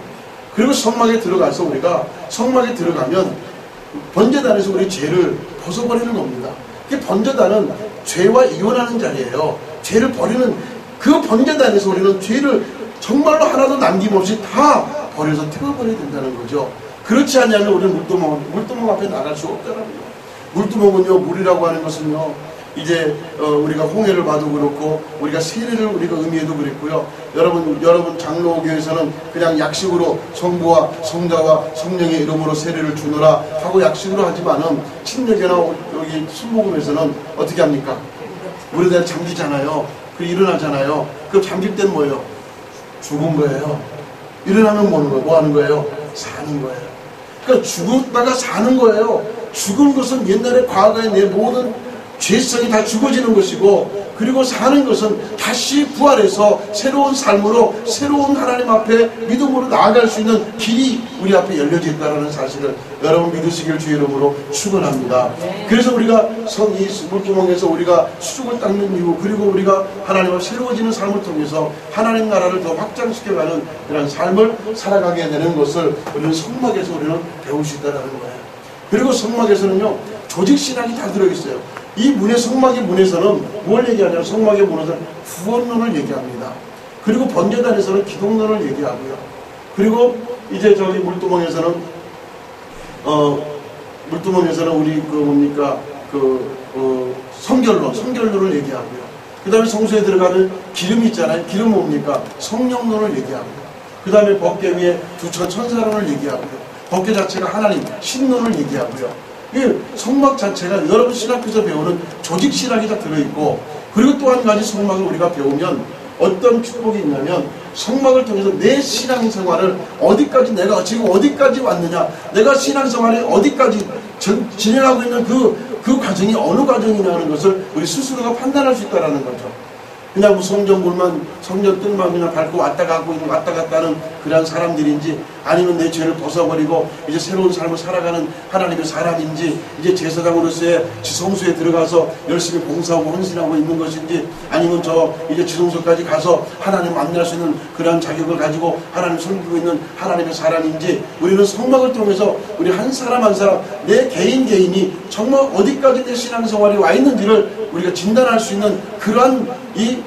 A: 그리고 성막에 들어가서 우리가 성막에 들어가면 번제단에서 우리 죄를 벗어버리는 겁니다. 번제단은 죄와 이혼하는 자리예요. 죄를 버리는 그 번제단에서 우리는 죄를 정말로 하나도 남김없이 다 버려서 태워버려야 된다는 거죠. 그렇지 않으면 우리는 물두멍 앞에 나갈 수 없다는 거예요. 물두멍은요 물이라고 하는 것은요 이제 우리가 홍해를 봐도 그렇고 우리가 세례를 우리가 의미해도 그랬고요. 여러분 장로교에서는 그냥 약식으로 성부와 성자와 성령의 이름으로 세례를 주노라 하고 약식으로 하지만은 침례교나 여기 순복음에서는 어떻게 합니까? 물에다 잠기잖아요. 그 일어나잖아요. 그 잠길 땐 뭐예요? 죽은 거예요. 일어나면 뭐 하는 거예요? 사는 거예요. 그러니까 죽었다가 사는 거예요. 죽은 것은 옛날에 과거에 내 모든 죄성이 다 죽어지는 것이고, 그리고 사는 것은 다시 부활해서 새로운 삶으로 새로운 하나님 앞에 믿음으로 나아갈 수 있는 길이 우리 앞에 열려져 있다는 사실을 여러분 믿으시길 주의 이름으로 축원합니다. 그래서 우리가 이 물구멍에서 우리가 수족을 닦는 이유, 그리고 우리가 하나님 앞에 새로워지는 삶을 통해서 하나님 나라를 더 확장시켜가는 그런 삶을 살아가게 되는 것을 우리는 성막에서 우리는 배울 수 있다는 거예요. 그리고 성막에서는요, 조직신학이 다 들어있어요. 이 성막의 문에서는 뭘 얘기하냐면, 성막의 문에서는 구원론을 얘기합니다. 그리고 번제단에서는 기독론을 얘기하고요. 그리고 이제 저기 물두멍에서는 우리 성결론을 얘기하고요. 그 다음에 성소에 들어가는 기름이 있잖아요. 기름은 뭡니까? 성령론을 얘기하고요. 그 다음에 법궤 위에 천사론을 얘기하고요. 법궤 자체가 하나님, 신론을 얘기하고요. 이 성막 자체가 여러분 신학교에서 배우는 조직 신학이 다 들어있고, 그리고 또 한 가지 성막을 우리가 배우면 어떤 축복이 있냐면, 성막을 통해서 내 신앙생활을 내가 지금 어디까지 왔느냐, 내가 신앙생활이 어디까지 진행하고 있는 그 과정이 어느 과정이냐는 것을 우리 스스로가 판단할 수 있다는 거죠. 그냥 성전 뜰만 그냥 밟고 왔다 갔다 하는 그런 사람들인지, 아니면 내 죄를 벗어버리고 이제 새로운 삶을 살아가는 하나님의 사람인지, 이제 제사장으로서의 지성소에 들어가서 열심히 봉사하고 헌신하고 있는 것인지, 아니면 이제 지성소까지 가서 하나님 만날 수 있는 그런 자격을 가지고 하나님 섬기고 있는 하나님의 사람인지, 우리는 성막을 통해서 우리 한 사람 한 사람 내 개인이 정말 어디까지 내 신앙생활이 와 있는지를 우리가 진단할 수 있는 그러한 이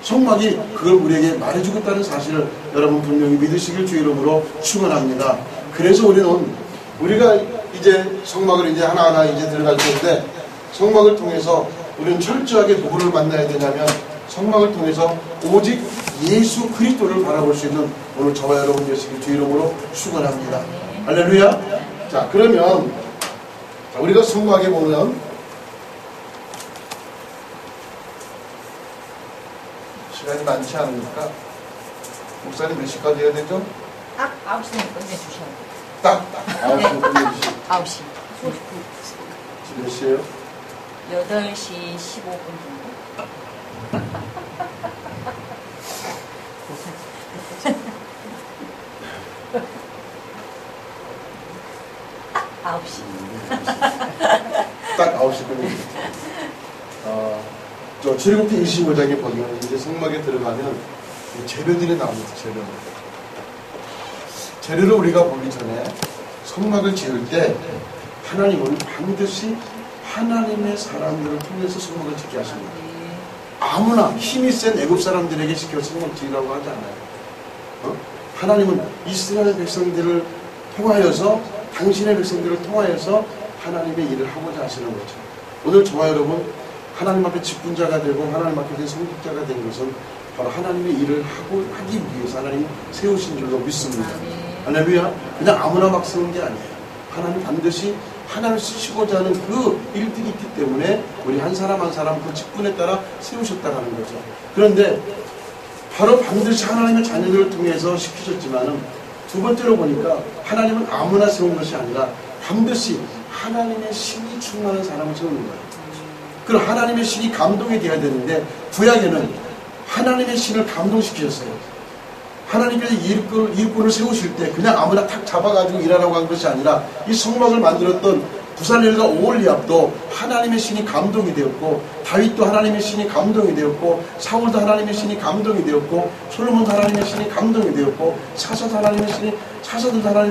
A: 성막이 그걸 우리에게 말해주고 있다는 사실을 여러분 분명히 믿으시길 주의 이름으로 축원합니다. 그래서 우리가 이제 성막을 이제 하나하나 이제 들어갈 텐데, 성막을 통해서 우리는 철저하게 누구를 만나야 되냐면, 성막을 통해서 오직 예수 그리스도를 바라볼 수 있는 오늘 저와 여러분 되시길 주의 이름으로 축원합니다. 할렐루야. 자, 그러면 우리가 성막에 보면 시간이 많지 않으니까 목사님 몇 시까지 해야 되죠?
B: 딱 9시에 끝내주셔야 돼요.
A: 딱 9시에 끝내주시죠.
B: 9시.
A: 몇 시에요?
B: 8시 15분 정도? 딱 9시.
A: 딱 9시 끝내주시죠. 저 출애굽기 25장에 보면 이제 성막에 들어가면 재료들이 나옵니다. 재료를 우리가 보기 전에 성막을 지을 때 하나님은 반드시 하나님의 사람들을 통해서 성막을 짓게 하십니다. 아무나 힘이 센 애굽 사람들에게 시켜 성막 지으라고 하지 않아요. 하나님은 이스라엘 백성들을 통하여서, 당신의 백성들을 통하여서 하나님의 일을 하고자 하시는 거죠. 오늘 저와 여러분 하나님 앞에 직분자가 되고 하나님 앞에 성직자가 된 것은 바로 하나님의 일을 하기 위해서 하나님이 세우신 줄로 믿습니다. 할렐루야. 그냥 아무나 막 세운 게 아니에요. 하나님 반드시 하나님을 쓰시고자 하는 그 일들이 있기 때문에 우리 한 사람 한 사람 그 직분에 따라 세우셨다는 거죠. 그런데 바로 반드시 하나님의 자녀들을 통해서 시키셨지만은, 두 번째로 보니까 하나님은 아무나 세운 것이 아니라 반드시 하나님의 신이 충만한 사람을 세우는 거예요. 그럼 하나님의 신이 감동이 되어야 되는데, 구약에는 하나님의 신을 감동시키셨어요. 하나님께서 일꾼을 세우실 때 그냥 아무나 탁 잡아가지고 일하라고 한 것이 아니라, 이 성막을 만들었던 부살렐과 오홀리압도 하나님의 신이 감동이 되었고, 다윗도 하나님의 신이 감동이 되었고, 사울도 하나님의 신이 감동이 되었고, 솔로몬도 하나님의 신이 감동이 되었고, 사사도 하나님의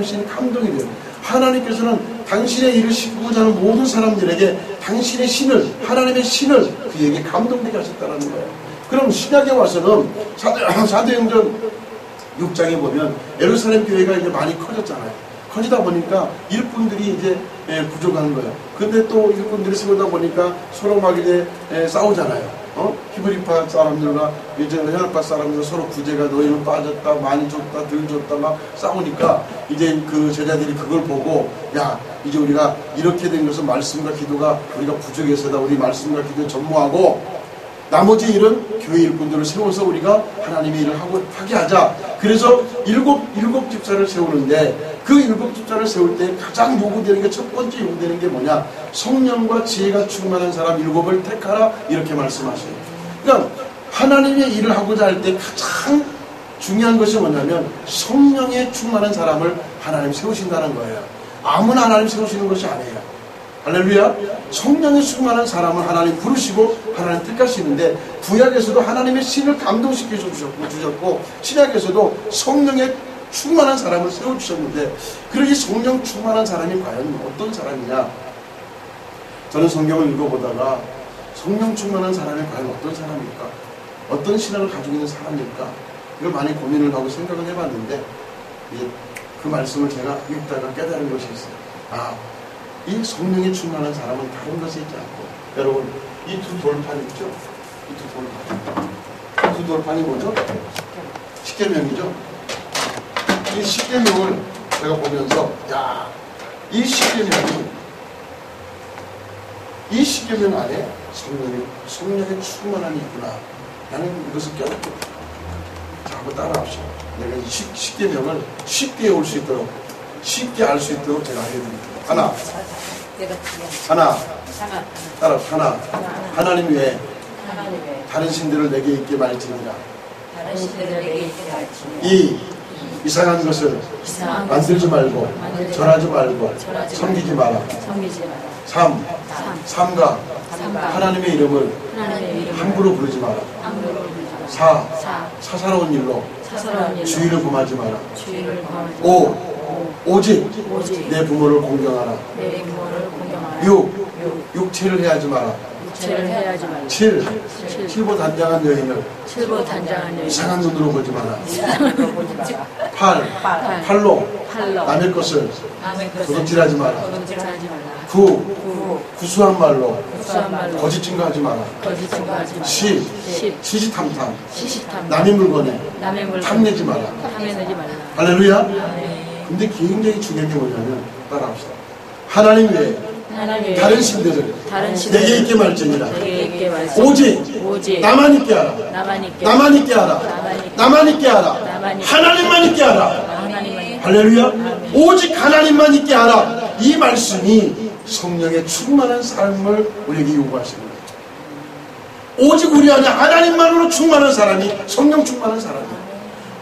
A: 신이 감동이 되었고, 하나님께서는 당신의 일을 시키고자 하는 모든 사람들에게 당신의 신을, 하나님의 신을 그에게 감동되게 하셨다는 거예요. 그럼 신약에 와서는 사도행전 6장에 보면 예루살렘 교회가 이제 많이 커졌잖아요. 커지다 보니까 일꾼들이 이제 부족한 거예요. 근데 또 일꾼들이 세우다 보니까 서로 막 이제 싸우잖아요. 히브리파 사람들과 이제 헬라파 사람들 서로 구제가 너희는 빠졌다, 많이 줬다, 덜 줬다 막 싸우니까 이제 그 제자들이 그걸 보고 야, 이제 우리가 이렇게 된 것은 말씀과 기도가 우리가 부족해서다. 우리 말씀과 기도에 전무하고 나머지 일은 교회 일꾼들을 세워서 우리가 하나님의 일을 하게 하자. 그래서 일곱 집사를 세우는데 그 일곱 집사를 세울 때 가장 요구되는 게 첫 번째 요구되는 게 뭐냐? 성령과 지혜가 충만한 사람 일곱을 택하라 이렇게 말씀하셔요. 그러니까 하나님의 일을 하고자 할 때 가장 중요한 것이 뭐냐면 성령에 충만한 사람을 하나님 세우신다는 거예요. 아무나 하나님 세우시는 것이 아니에요. 할렐루야. 성령에 충만한 사람을 하나님 부르시고 하나님 택하시는데 구약에서도 하나님의 신을 감동시켜 주셨고 신약에서도 성령에 충만한 사람을 세워주셨는데 그러기 성령 충만한 사람이 과연 어떤 사람이냐? 저는 성경을 읽어보다가 성령 충만한 사람이 과연 어떤 사람일까? 어떤 신앙을 가지고 있는 사람일까? 이걸 많이 고민을 하고 생각을 해봤는데 그 말씀을 제가 읽다가 깨달은 것이 있어요. 이 성령에 충만한 사람은 다른 것에 있지 않고 여러분 이 두 돌판 있죠? 이 두 돌판이 뭐죠? 십계명이죠? 이 십계명을 제가 보면서 이 십계명 안에 성령의 충만함이 있구나. 나는 이것을 깨닫고 자, 한번 따라합시다. 내가 이 십계명을 쉽게 올 수 있도록 쉽게 알 수 있도록 제가 알려드릴게요. 하나. 하나님 외에 다른 신들을 내게 있게 말지니라. 이 이상한 것을 만들지 말고 절하지 말고 섬기지 마라. 3가 하나님의 이름을 함부로 부르지 마라. 4 사사로운 일로 주의를 범하지 마라. 5 오직 내 부모를 공경하라. 6 육체를 해하지 마라. 7 단장한 여인을 이상한 눈으로 보지 마라. 8로 남의 것을 도둑질하지 마라. 9 구수한 말로 거짓 증거하지 마라. 10 시시탐탐 남의 물건에 탐내지 마라. 할렐루야. 근데 굉장히 중요한 게 뭐냐면 따라합시다. 하나님 외에 다른 신들을 내게 있게 말지니라. 오직 나만 있게 하라. 나만 있게 하라. 나만 있게 하라. 하나님만 있게 하라. 할렐루야. 오직 하나님만 있게 하라. 이 말씀이 성령의 충만한 삶을 우리에게 요구하시는 거예요. 오직 우리 안에 하나님만으로 충만한 사람이 성령 충만한 사람이에요.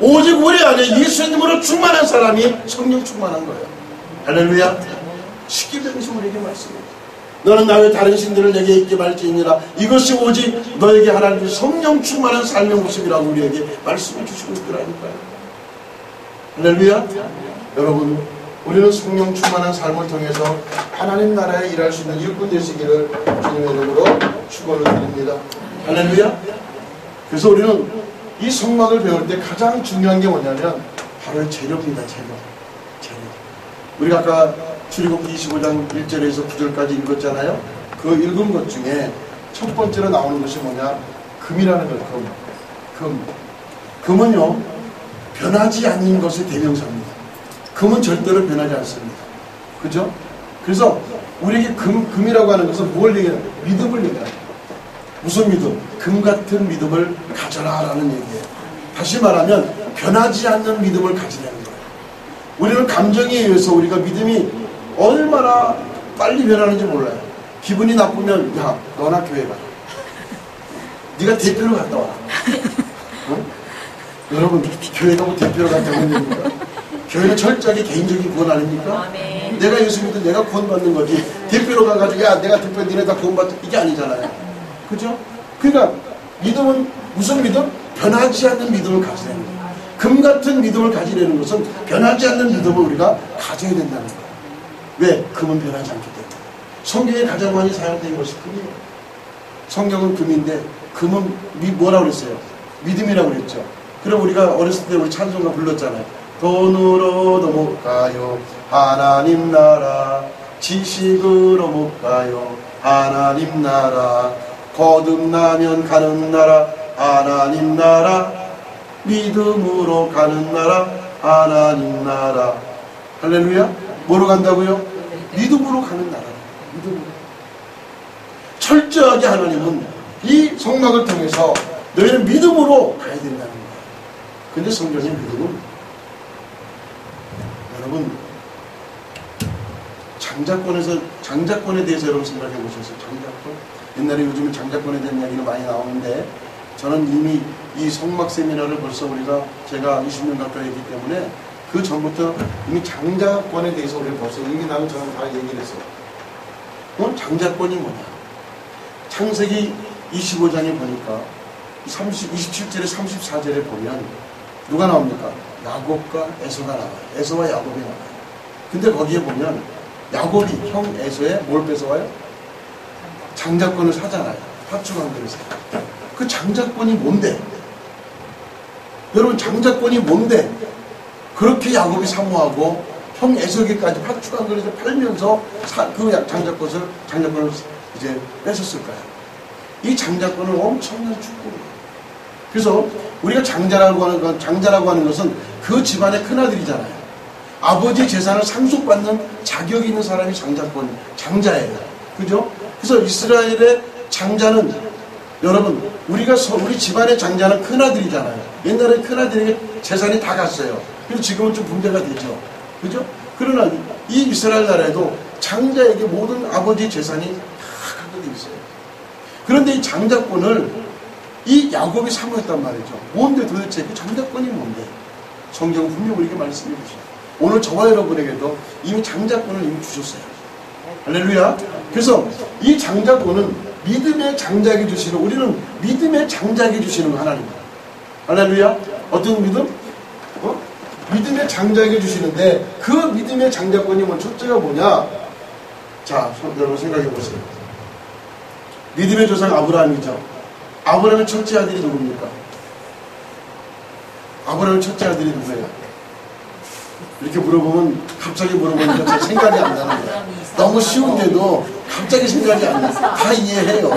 A: 오직 우리 안에 예수님으로 충만한 사람이 성령 충만한 거예요. 할렐루야. 십계명에서 우리에게 말씀해요. 너는 나의 다른 신들을 내게 있게 말지니라. 이것이 오직 너에게 하나님의 성령 충만한 삶의 모습이라고 우리에게 말씀해 주시고 있더라니까요. 할렐루야. 여러분, 우리는 성령 충만한 삶을 통해서 하나님 나라에 일할 수 있는 일꾼 되시기를 주님의 이름으로 축원을 드립니다. 할렐루야. 그래서 우리는 이 성막을 배울 때 가장 중요한 게 뭐냐면 바로 재료입니다. 재료. 우리가 아까 출애굽기 25장 1절에서 9절까지 읽었잖아요. 그 읽은 것 중에 첫 번째로 나오는 것이 뭐냐? 금이라는 거예요. 금은요 변하지 않는 것의 대명사입니다. 금은 절대로 변하지 않습니다. 그죠? 그래서 우리에게 금이라고 하는 것은 뭘 얘기해요? 믿음을 얘기해요. 무슨 믿음? 금 같은 믿음을 가져라라는 얘기예요. 다시 말하면 변하지 않는 믿음을 가지라는 거예요. 우리는 감정에 의해서 우리가 믿음이 얼마나 빨리 변하는지 몰라요. 기분이 나쁘면 야 너나 교회 가라. 네가 대표로 갔다 와라. 어? 여러분 교회가 뭐 대표로 갔다 오는 겁니까? 교회는 철저하게 개인적인 구원 아닙니까?
B: 아멘.
A: 내가 예수 믿든 내가 구원받는 거지 대표로 가가지고 야 내가 대표 니네 다 구원받자 이게 아니잖아요. 그죠? 그러니까 믿음은 무슨 믿음? 변하지 않는 믿음을 가지는 거예요. 금 같은 믿음을 가지려는 것은 변하지 않는 믿음을 우리가 가져야 된다는 거예요. 왜? 금은 변하지 않기 때문에. 성경에 가장 많이 사용된 것이 금이에요. 성경은 금인데 금은 뭐라고 그랬어요? 믿음이라고 그랬죠. 그럼 우리가 어렸을 때 우리 찬송가 불렀잖아요. 돈으로 넘어가요 하나님 나라 지식으로 못 가요. 하나님 나라. 거듭나면 가는 나라. 하나님 나라. 믿음으로 가는 나라. 하나님 나라. 할렐루야. 뭐로 간다고요? 믿음으로 가는 나라. 믿음으로. 철저하게 하나님은 이 성막을 통해서 너희는 믿음으로 가야 된다는 거예요. 근데 성경의 믿음은 여러분 장자권에 대해서 여러분 생각해 보셨어요? 장자권? 옛날에 요즘은 장자권에 대한 이야기가 많이 나오는데 저는 이미 이 성막 세미나를 벌써 제가 20년 가까이 했기 때문에 그 전부터 이미 장자권에 대해서 우리가 벌써 이미 나는 저는 다 얘기를 했어요. 장자권이 뭐냐? 창세기 25장에 보니까 27절에 34절에 보면 누가 나옵니까? 야곱과 에서가 나와요. 에서와 야곱이 나와요. 근데 거기에 보면 야곱이 형 에서에 뭘 뺏어와요? 장자권을 사잖아요. 파충한 그릇에. 그 장자권이 뭔데? 여러분 장자권이 뭔데? 그렇게 야곱이 사모하고 형 에서에게까지 파충한 그릇에 팔면서 그 장자권을 이제 뺏었을까요? 이 장자권은 엄청난 축복이에요. 그래서 우리가 장자라고 하는 것은 그 집안의 큰아들이잖아요. 아버지의 재산을 상속받는 자격이 있는 사람이 장자예요. 그죠? 그래서 이스라엘의 장자는 여러분 우리 집안의 장자는 큰아들이잖아요. 옛날에 큰아들에게 재산이 다 갔어요. 그래서 지금은 좀 분배가 되죠. 그죠? 그러나 이 이스라엘 나라에도 장자에게 모든 아버지의 재산이 다 갖게 돼 있어요. 그런데 이 장자권을 이 야곱이 사모했단 말이죠. 뭔데 도대체 그 장자권이 뭔데? 성경은 분명히 우리에게 말씀해 주시죠. 오늘 저와 여러분에게도 이미 장자권을 이미 주셨어요. 할렐루야. 그래서 이 장자권은 믿음의 장자에게 주시는, 우리는 믿음의 장자에게 주시는 하나님입니다. 할렐루야. 어떤 믿음? 믿음의 장자에게 주시는데 그 믿음의 장자권이 첫째가 뭐냐? 자, 여러분 생각해 보세요. 믿음의 조상 아브라함이죠. 아브라함의 첫째 아들이 누굽니까? 아브라함의 첫째 아들이 누구예요? 이렇게 물어보면 갑자기 물어보니까 제 생각이 안 나는 거예요. 너무 쉬운데도 갑자기 생각이 안 나. 다 이해해요.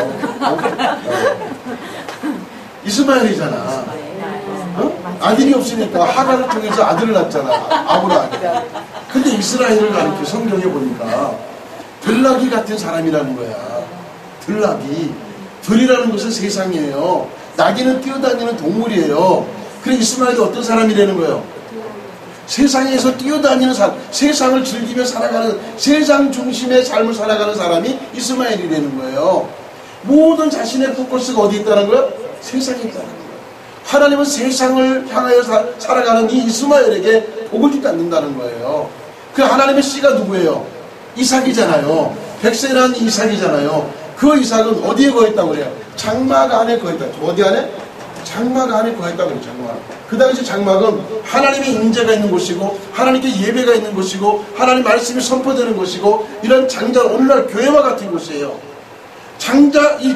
A: 이스마엘이잖아. 아들이 없으니까 하갈을 통해서 아들을 낳았잖아. 아브라함이. 근데 이스라엘을 가르쳐 성경에 보니까 들나귀 같은 사람이라는 거야. 들나귀. 들이라는 것은 세상이에요. 나귀는 뛰어다니는 동물이에요. 그래 이스마엘이 어떤 사람이 되는 거예요? 세상에서 뛰어다니는 사람, 세상을 즐기며 살아가는, 세상 중심의 삶을 살아가는 사람이 이스마엘이 되는 거예요. 모든 자신의 포커스가 어디 있다는 거예요? 세상에 있다는 거예요. 하나님은 세상을 향하여 살아가는 이 이스마엘에게 복을 주지 않는다는 거예요. 그 하나님의 씨가 누구예요? 이삭이잖아요. 백세라는 이삭이잖아요. 그 이삭은 어디에 거했다고 그래요? 장막 안에 거했다. 어디 안에? 장막 안에 거했다고 그래요. 장막. 그 당시 장막은 하나님의 임재가 있는 곳이고 하나님께 예배가 있는 곳이고 하나님 말씀이 선포되는 곳이고 이런 장자, 오늘날 교회와 같은 곳이에요. 이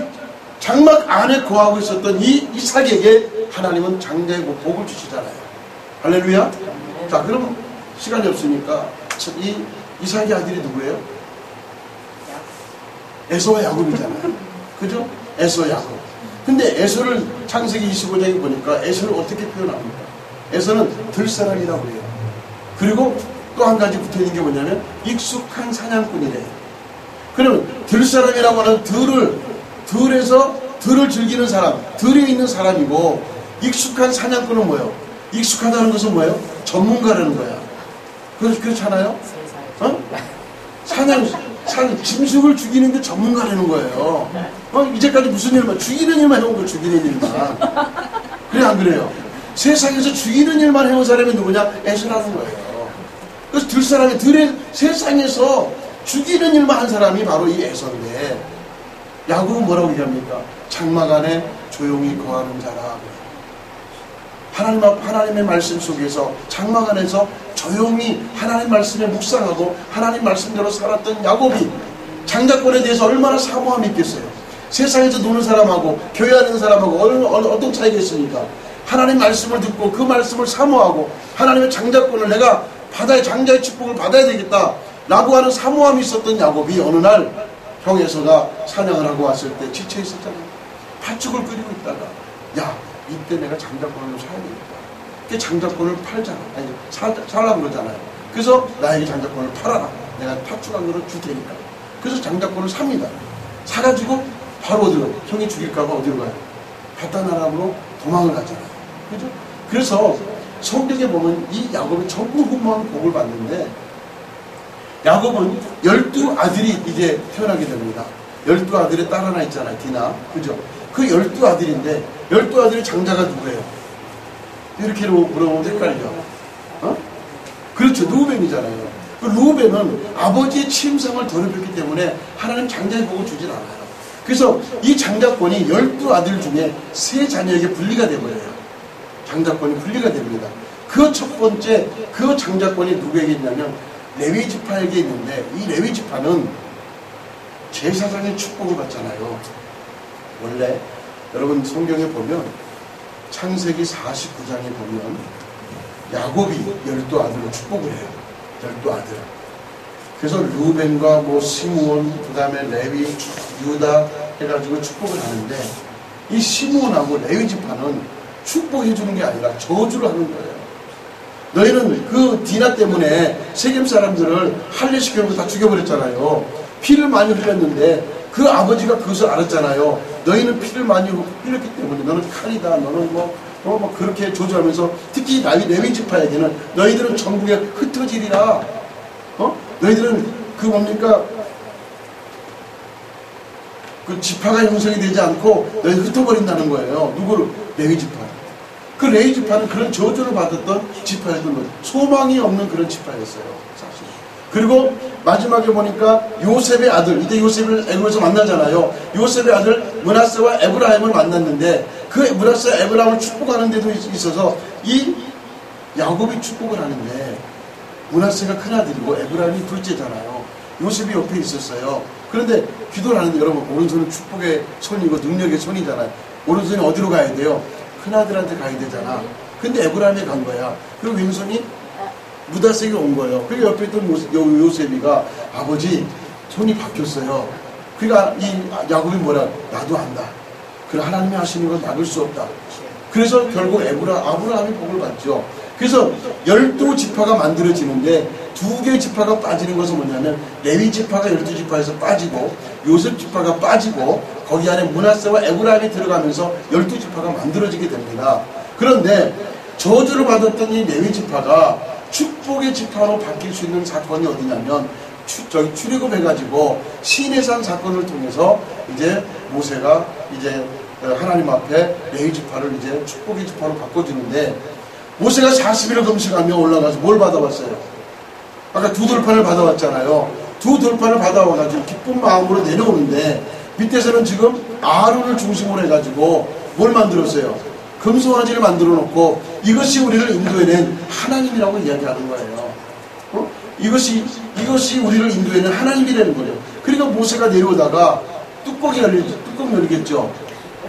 A: 장막 안에 거하고 있었던 이 이삭에게 하나님은 장자의 복을 주시잖아요. 할렐루야. 자, 그럼 시간이 없으니까 이 이삭의 아들이 누구예요? 에서와 야곱이잖아요. 그죠? 에서 야곱. 근데 에서를 창세기 25장에 보니까 에서를 어떻게 표현합니까? 에서는 들사람이라고 해요. 그리고 또 한 가지 붙어있는 게 뭐냐면 익숙한 사냥꾼이래요. 그러면 들사람이라고 하는 들을 즐기는 사람, 들에 있는 사람이고 익숙한 사냥꾼은 뭐예요? 익숙하다는 것은 뭐예요? 전문가라는 거야. 그렇잖아요? 짐승을 죽이는데 전문가라는 거예요. 이제까지 무슨 일만, 죽이는 일만 해온 거예요. 죽이는 일만. 그래 안 그래요? 세상에서 죽이는 일만 해온 사람이 누구냐? 에서라는 거예요. 그래서 세상에서 죽이는 일만 한 사람이 바로 이 에서인데 야곱은 뭐라고 얘기합니까? 장막 안에 조용히 거하는 자라. 하나님의 말씀 속에서 장막 안에서 조용히 하나님 말씀에 묵상하고 하나님 말씀대로 살았던 야곱이 장자권에 대해서 얼마나 사모함이 있겠어요. 세상에서 노는 사람하고 교회 하는 사람하고 어떤 차이가 있습니까? 하나님 말씀을 듣고 그 말씀을 사모하고 하나님의 장자권을 내가 장자의 축복을 받아야 되겠다. 라고 하는 사모함이 있었던 야곱이 어느 날 형에서가 사냥을 하고 왔을 때 지쳐 있었잖아요. 팥죽을 끓이고 있다가 야, 이때 내가 장작권을 사야 되겠다. 그 장작권을 팔잖아. 아니, 살라고 그러잖아요. 그래서 나에게 장작권을 팔아라. 내가 팥죽 한 그릇 줄 테니까. 그래서 장작권을 삽니다. 사가지고 바로 어디로? 형이 죽일까봐 어디로 가요? 바다나람으로 도망을 가잖아요. 그죠? 그래서 성경에 보면 이 야곱이 전부 후무한 복을 받는데 야곱은 12아들이 이제 태어나게 됩니다. 12아들의 딸 하나 있잖아요. 디나. 그죠? 그 12아들인데 12아들의 장자가 누구예요? 이렇게 물어보면 헷갈려. 어? 그렇죠. 루벤이잖아요. 그 루벤은 아버지의 침상을 더럽혔기 때문에 하나님 장자의 복을 주진 않아요. 그래서 이 장자권이 12아들 중에 3자녀에게 분리가 되버려요. 장자권이 분리가 됩니다. 그 첫 번째 그 장자권이 누구에게 있냐면 레위 지파에게 있는데 이 레위 지파는 제사장의 축복을 받잖아요. 원래 여러분 성경에 보면 창세기 49장에 보면 야곱이 12아들로 축복을 해요. 12아들. 그래서 루벤과 뭐 시므온, 그 다음에 레위, 유다 해가지고 축복을 하는데 이 시므온하고 레위 지파는 축복해 주는 게 아니라 저주를 하는 거예요. 너희는 그 디나 때문에 세겜 사람들을 할례시켜놓고 다 죽여버렸잖아요. 피를 많이 흘렸는데 그 아버지가 그것을 알았잖아요. 너희는 피를 많이 흘렸기 때문에 너는 칼이다. 너는 뭐 그렇게 조주하면서 특히 레위 지파에게는 너희들은 전국에 흩어지리라. 너희들은 그 뭡니까? 그 지파가 형성이 되지 않고 너희 흩어버린다는 거예요. 누구를? 레위 지파. 그 레위 지파는 그런 저주를 받았던 지파였던 거예요. 소망이 없는 그런 지파였어요. 사실. 그리고 마지막에 보니까 요셉의 아들, 이때 요셉을 애굽에서 만나잖아요. 요셉의 아들 므낫세와 에브라임을 만났는데 그 므낫세와 에브라임을 축복하는 데도 있어서 이 야곱이 축복을 하는데 므낫세가 큰아들이고 에브라임이 둘째잖아요. 요셉이 옆에 있었어요. 그런데 기도를 하는데 여러분 오른손은 축복의 손이고 능력의 손이잖아요. 오른손이 어디로 가야 돼요? 큰아들한테 가야 되잖아. 근데 에브라임이 간 거야. 그리고 왼손이 므낫세에게 온 거예요. 그리고 옆에 있던 요셉이가 아버지 손이 바뀌었어요. 그러니까 이 야곱이 뭐라? 나도 안다. 그래 하나님이 하시는 건 막을 수 없다. 그래서 결국 아브라함이 복을 받죠. 그래서 12지파가 만들어지는데 2개의 지파가 빠지는 것은 뭐냐면 레위 지파가 12지파에서 빠지고 요셉 지파가 빠지고 거기 안에 므낫세와 에브라임이 들어가면서 12지파가 만들어지게 됩니다. 그런데 저주를 받았던 이 레위 지파가 축복의 지파로 바뀔 수 있는 사건이 어디냐면 출애굽해가지고 시내산 사건을 통해서 이제 모세가 이제 하나님 앞에 레위 지파를 이제 축복의 지파로 바꿔주는데 모세가 40일을 금식하며 올라가서 뭘 받아왔어요? 아까 2돌판을 받아왔잖아요. 2돌판을 받아와가지고 기쁜 마음으로 내려오는데 밑에서는 지금 아론을 중심으로 해가지고 뭘 만들었어요? 금송아지를 만들어 놓고 이것이 우리를 인도해낸 하나님이라고 이야기하는 거예요. 이것이 우리를 인도해낸 하나님이라는 거예요. 그러니까 모세가 내려오다가 뚜껑 열리겠죠.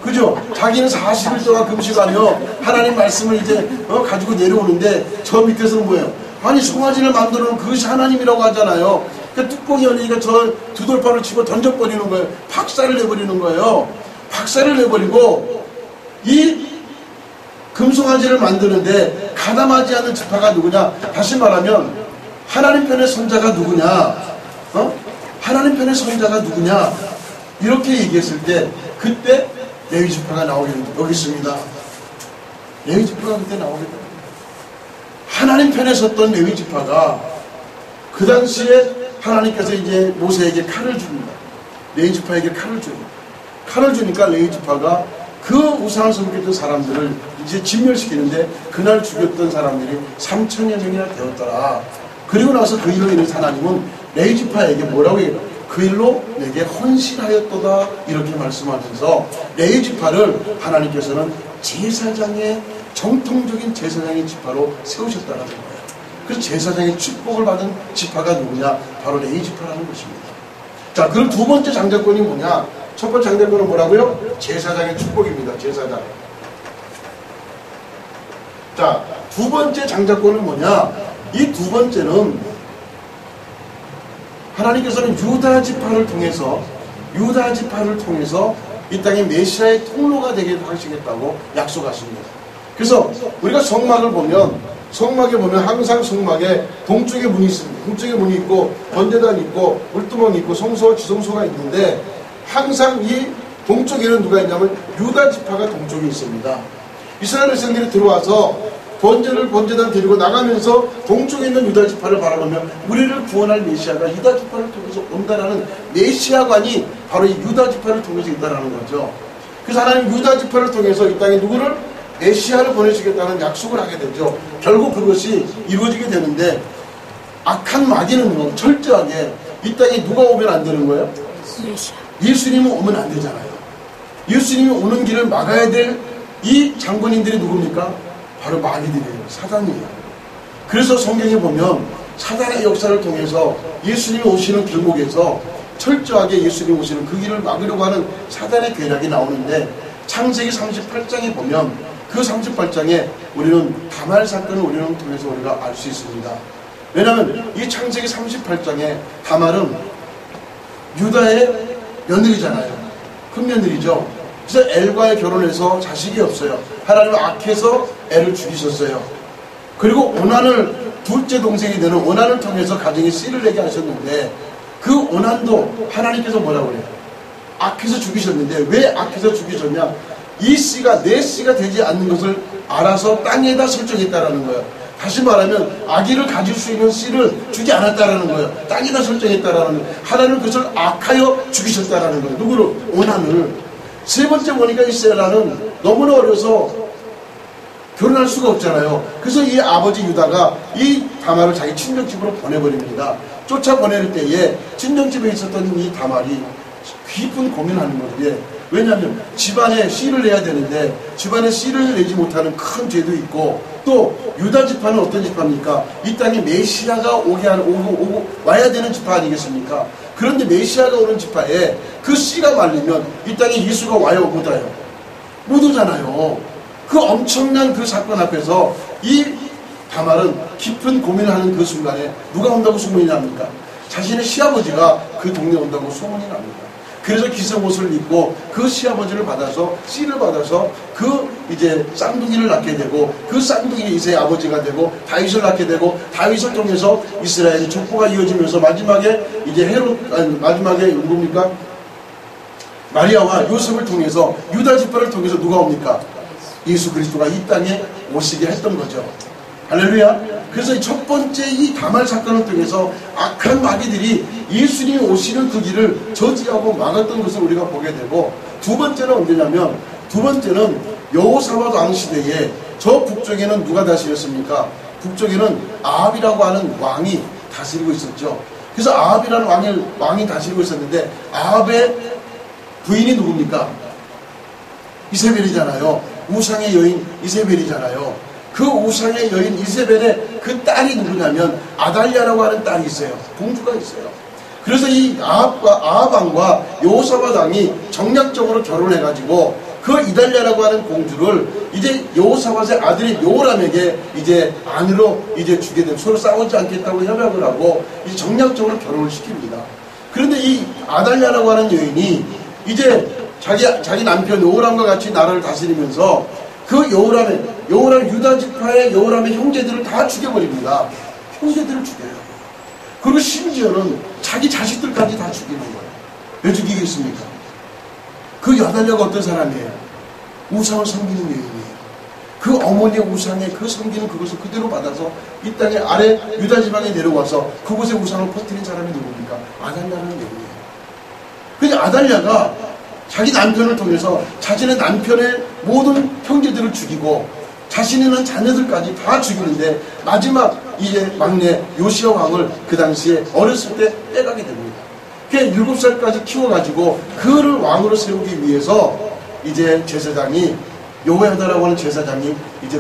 A: 그죠? 자기는 40일 동안 금식하며 하나님 말씀을 이제 가지고 내려오는데 저 밑에서는 뭐예요? 아니 송아지를 만들어 놓은 그것이 하나님이라고 하잖아요. 그러니까 뚜껑이 열리니까 저 2돌판을 치고 던져버리는 거예요. 박살을 내버리는 거예요. 박살을 내버리고 이 금송아지를 만드는데 가담하지 않는 지파가 누구냐? 다시 말하면 하나님 편의 선자가 누구냐? 하나님 편의 선자가 누구냐? 이렇게 얘기했을 때 그때 레위 지파가 나오게 됩니다. 여기 있습니다. 레위 지파가 그때 나오게 됩니다. 하나님 편에 섰던 레위 지파가 그 당시에 하나님께서 이제 모세에게 칼을 줍니다. 레위 지파에게 칼을 줘요. 칼을 주니까 레위 지파가 그 우상을 섬겼던 사람들을 이제 진멸시키는데 그날 죽였던 사람들이 3천여 명이나 되었더라. 그리고 나서 그 일로 인해서 하나님은 레위 지파에게 뭐라고 해요? 그 일로 내게 헌신하였도다 이렇게 말씀하면서 레위 지파를 하나님께서는 제사장의 정통적인 제사장의 지파로 세우셨다는 거예요. 그래서 제사장의 축복을 받은 지파가 누구냐? 바로 레위 지파라는 것입니다. 자, 그럼 두 번째 장자권이 뭐냐? 첫 번째 장자권은 뭐라고요? 제사장의 축복입니다. 제사장. 자, 두 번째 장자권은 뭐냐? 이 두 번째는 하나님께서는 유다 지파를 통해서 이 땅의 메시아의 통로가 되게 하시겠다고 약속하십니다. 그래서 우리가 성막을 보면 성막에 보면 항상 성막에 동쪽에 문이 있습니다. 동쪽에 문이 있고 번제단 있고 물두멍이 있고 성소와 지성소가 있는데 항상 이 동쪽에는 누가 있냐면 유다 지파가 동쪽에 있습니다. 이스라엘 백성들이 들어와서 번제단 데리고 나가면서 동쪽에 있는 유다 지파를 바라보면 우리를 구원할 메시아가 유다 지파를 통해서 온다라는 메시아관이 바로 이 유다 지파를 통해서 있다라는 거죠. 그래서 하나님 유다 지파를 통해서 이 땅에 누구를 메시아를 보내시겠다는 약속을 하게 되죠. 결국 그것이 이루어지게 되는데 악한 마귀는요 철저하게 이 땅에 누가 오면 안 되는 거예요? 예수님은 오면 안 되잖아요. 예수님이 오는 길을 막아야 될 이 장본인들이 누굽니까? 바로 마귀들이에요. 사단이에요. 그래서 성경에 보면 사단의 역사를 통해서 예수님이 오시는 길목에서 철저하게 예수님이 오시는 그 길을 막으려고 하는 사단의 계략이 나오는데 창세기 38장에 보면 그 38장에 우리는 다말 사건을 우리는 통해서 우리가 알 수 있습니다. 왜냐하면 이 창세기 38장에 다말은 유다의 며느리잖아요. 큰 며느리죠. 그래서 엘과의 결혼해서 자식이 없어요. 하나님은 악해서 애를 죽이셨어요. 그리고 오난을 둘째 동생이 되는 오난을 통해서 가정에 씨를 내게 하셨는데 그 오난도 하나님께서 뭐라고 그래요? 악해서 죽이셨는데 왜 악해서 죽이셨냐? 이 씨가 내 씨가 되지 않는 것을 알아서 땅에다 설정했다라는 거예요. 다시 말하면 아기를 가질 수 있는 씨를 주지 않았다라는 거예요. 땅에다 설정했다라는 거예요. 하나님은 그것을 악하여 죽이셨다라는 거예요. 누구를? 오난을. 세 번째 보니까 이 세라는 너무나 어려서 결혼할 수가 없잖아요. 그래서 이 아버지 유다가 이 다말을 자기 친정집으로 보내버립니다. 쫓아보낼 때에 친정집에 있었던 이 다말이 깊은 고민하는 거예요. 왜냐하면 집안에 씨를 내야 되는데 집안에 씨를 내지 못하는 큰 죄도 있고 또 유다 지파는 어떤 지파입니까? 이 땅에 메시아가 오고 와야 되는 지파 아니겠습니까? 그런데 메시아가 오는 지파에 그 씨가 말리면 이 땅에 예수가 와요 못 와요? 못 오잖아요. 그 엄청난 그 사건 앞에서 이 다말은 깊은 고민을 하는 그 순간에 누가 온다고 소문이 납니까? 자신의 시아버지가 그 동네에 온다고 소문이 납니다. 그래서 기성옷을 입고 그 시아버지를 받아서 씨를 받아서 그 이제 쌍둥이를 낳게 되고 그 쌍둥이 이세의 아버지가 되고 다윗을 낳게 되고 다윗을 통해서 이스라엘의 족보가 이어지면서 마지막에 이제 마지막에 누굽니까? 마리아와 요셉을 통해서 유다 지파를 통해서 누가 옵니까? 예수 그리스도가 이 땅에 오시게 했던 거죠. 할렐루야. 그래서 첫 번째 이 다말 사건을 통해서 악한 마귀들이 예수님이 오시는 그 길을 저지하고 막았던 것을 우리가 보게 되고 두 번째는 언제냐면 두 번째는 여호사밧 왕 시대에 저 북쪽에는 누가 다스렸습니까? 북쪽에는 아합이라고 하는 왕이 다스리고 있었죠. 그래서 아합이라는 왕이 다스리고 있었는데 아합의 부인이 누굽니까? 이세벨이잖아요. 우상의 여인 이세벨이잖아요. 그 우상의 여인 이세벨의 그 딸이 누구냐면 아달랴라고 하는 딸이 있어요. 공주가 있어요. 그래서 이 아합 왕과 여호사밧 왕이 정략적으로 결혼해가지고 그 이달랴라고 하는 공주를 이제 여호사밧의 아들인 요람에게 이제 아내로 이제 주게 되면 서로 싸우지 않겠다고 협약을 하고 이제 정략적으로 결혼을 시킵니다. 그런데 이 아달랴라고 하는 여인이 이제 자기 남편 요람과 같이 나라를 다스리면서 그 여호람 유다 지파의 여호람의 형제들을 다 죽여버립니다. 형제들을 죽여요. 그리고 심지어는 자기 자식들까지 다 죽이는 거예요. 왜 죽이겠습니까? 그 아달랴가 어떤 사람이에요? 우상을 섬기는 여인이에요. 그 어머니의 우상에 그 섬기는 그것을 그대로 받아서 이 땅에 아래 유다 지방에 내려와서 그곳에 우상을 퍼뜨린 사람이 누굽니까? 아달랴라는 여인이에요. 그래서 아달랴가 자기 남편을 통해서 자신의 남편의 모든 형제들을 죽이고 자신이 낳은 자녀들까지 다 죽이는데 마지막 이제 막내 요시야 왕을 그 당시에 어렸을 때 빼가게 됩니다. 그게 7살까지 키워가지고 그를 왕으로 세우기 위해서 이제 제사장이 여호야다라고 하는 제사장이 이제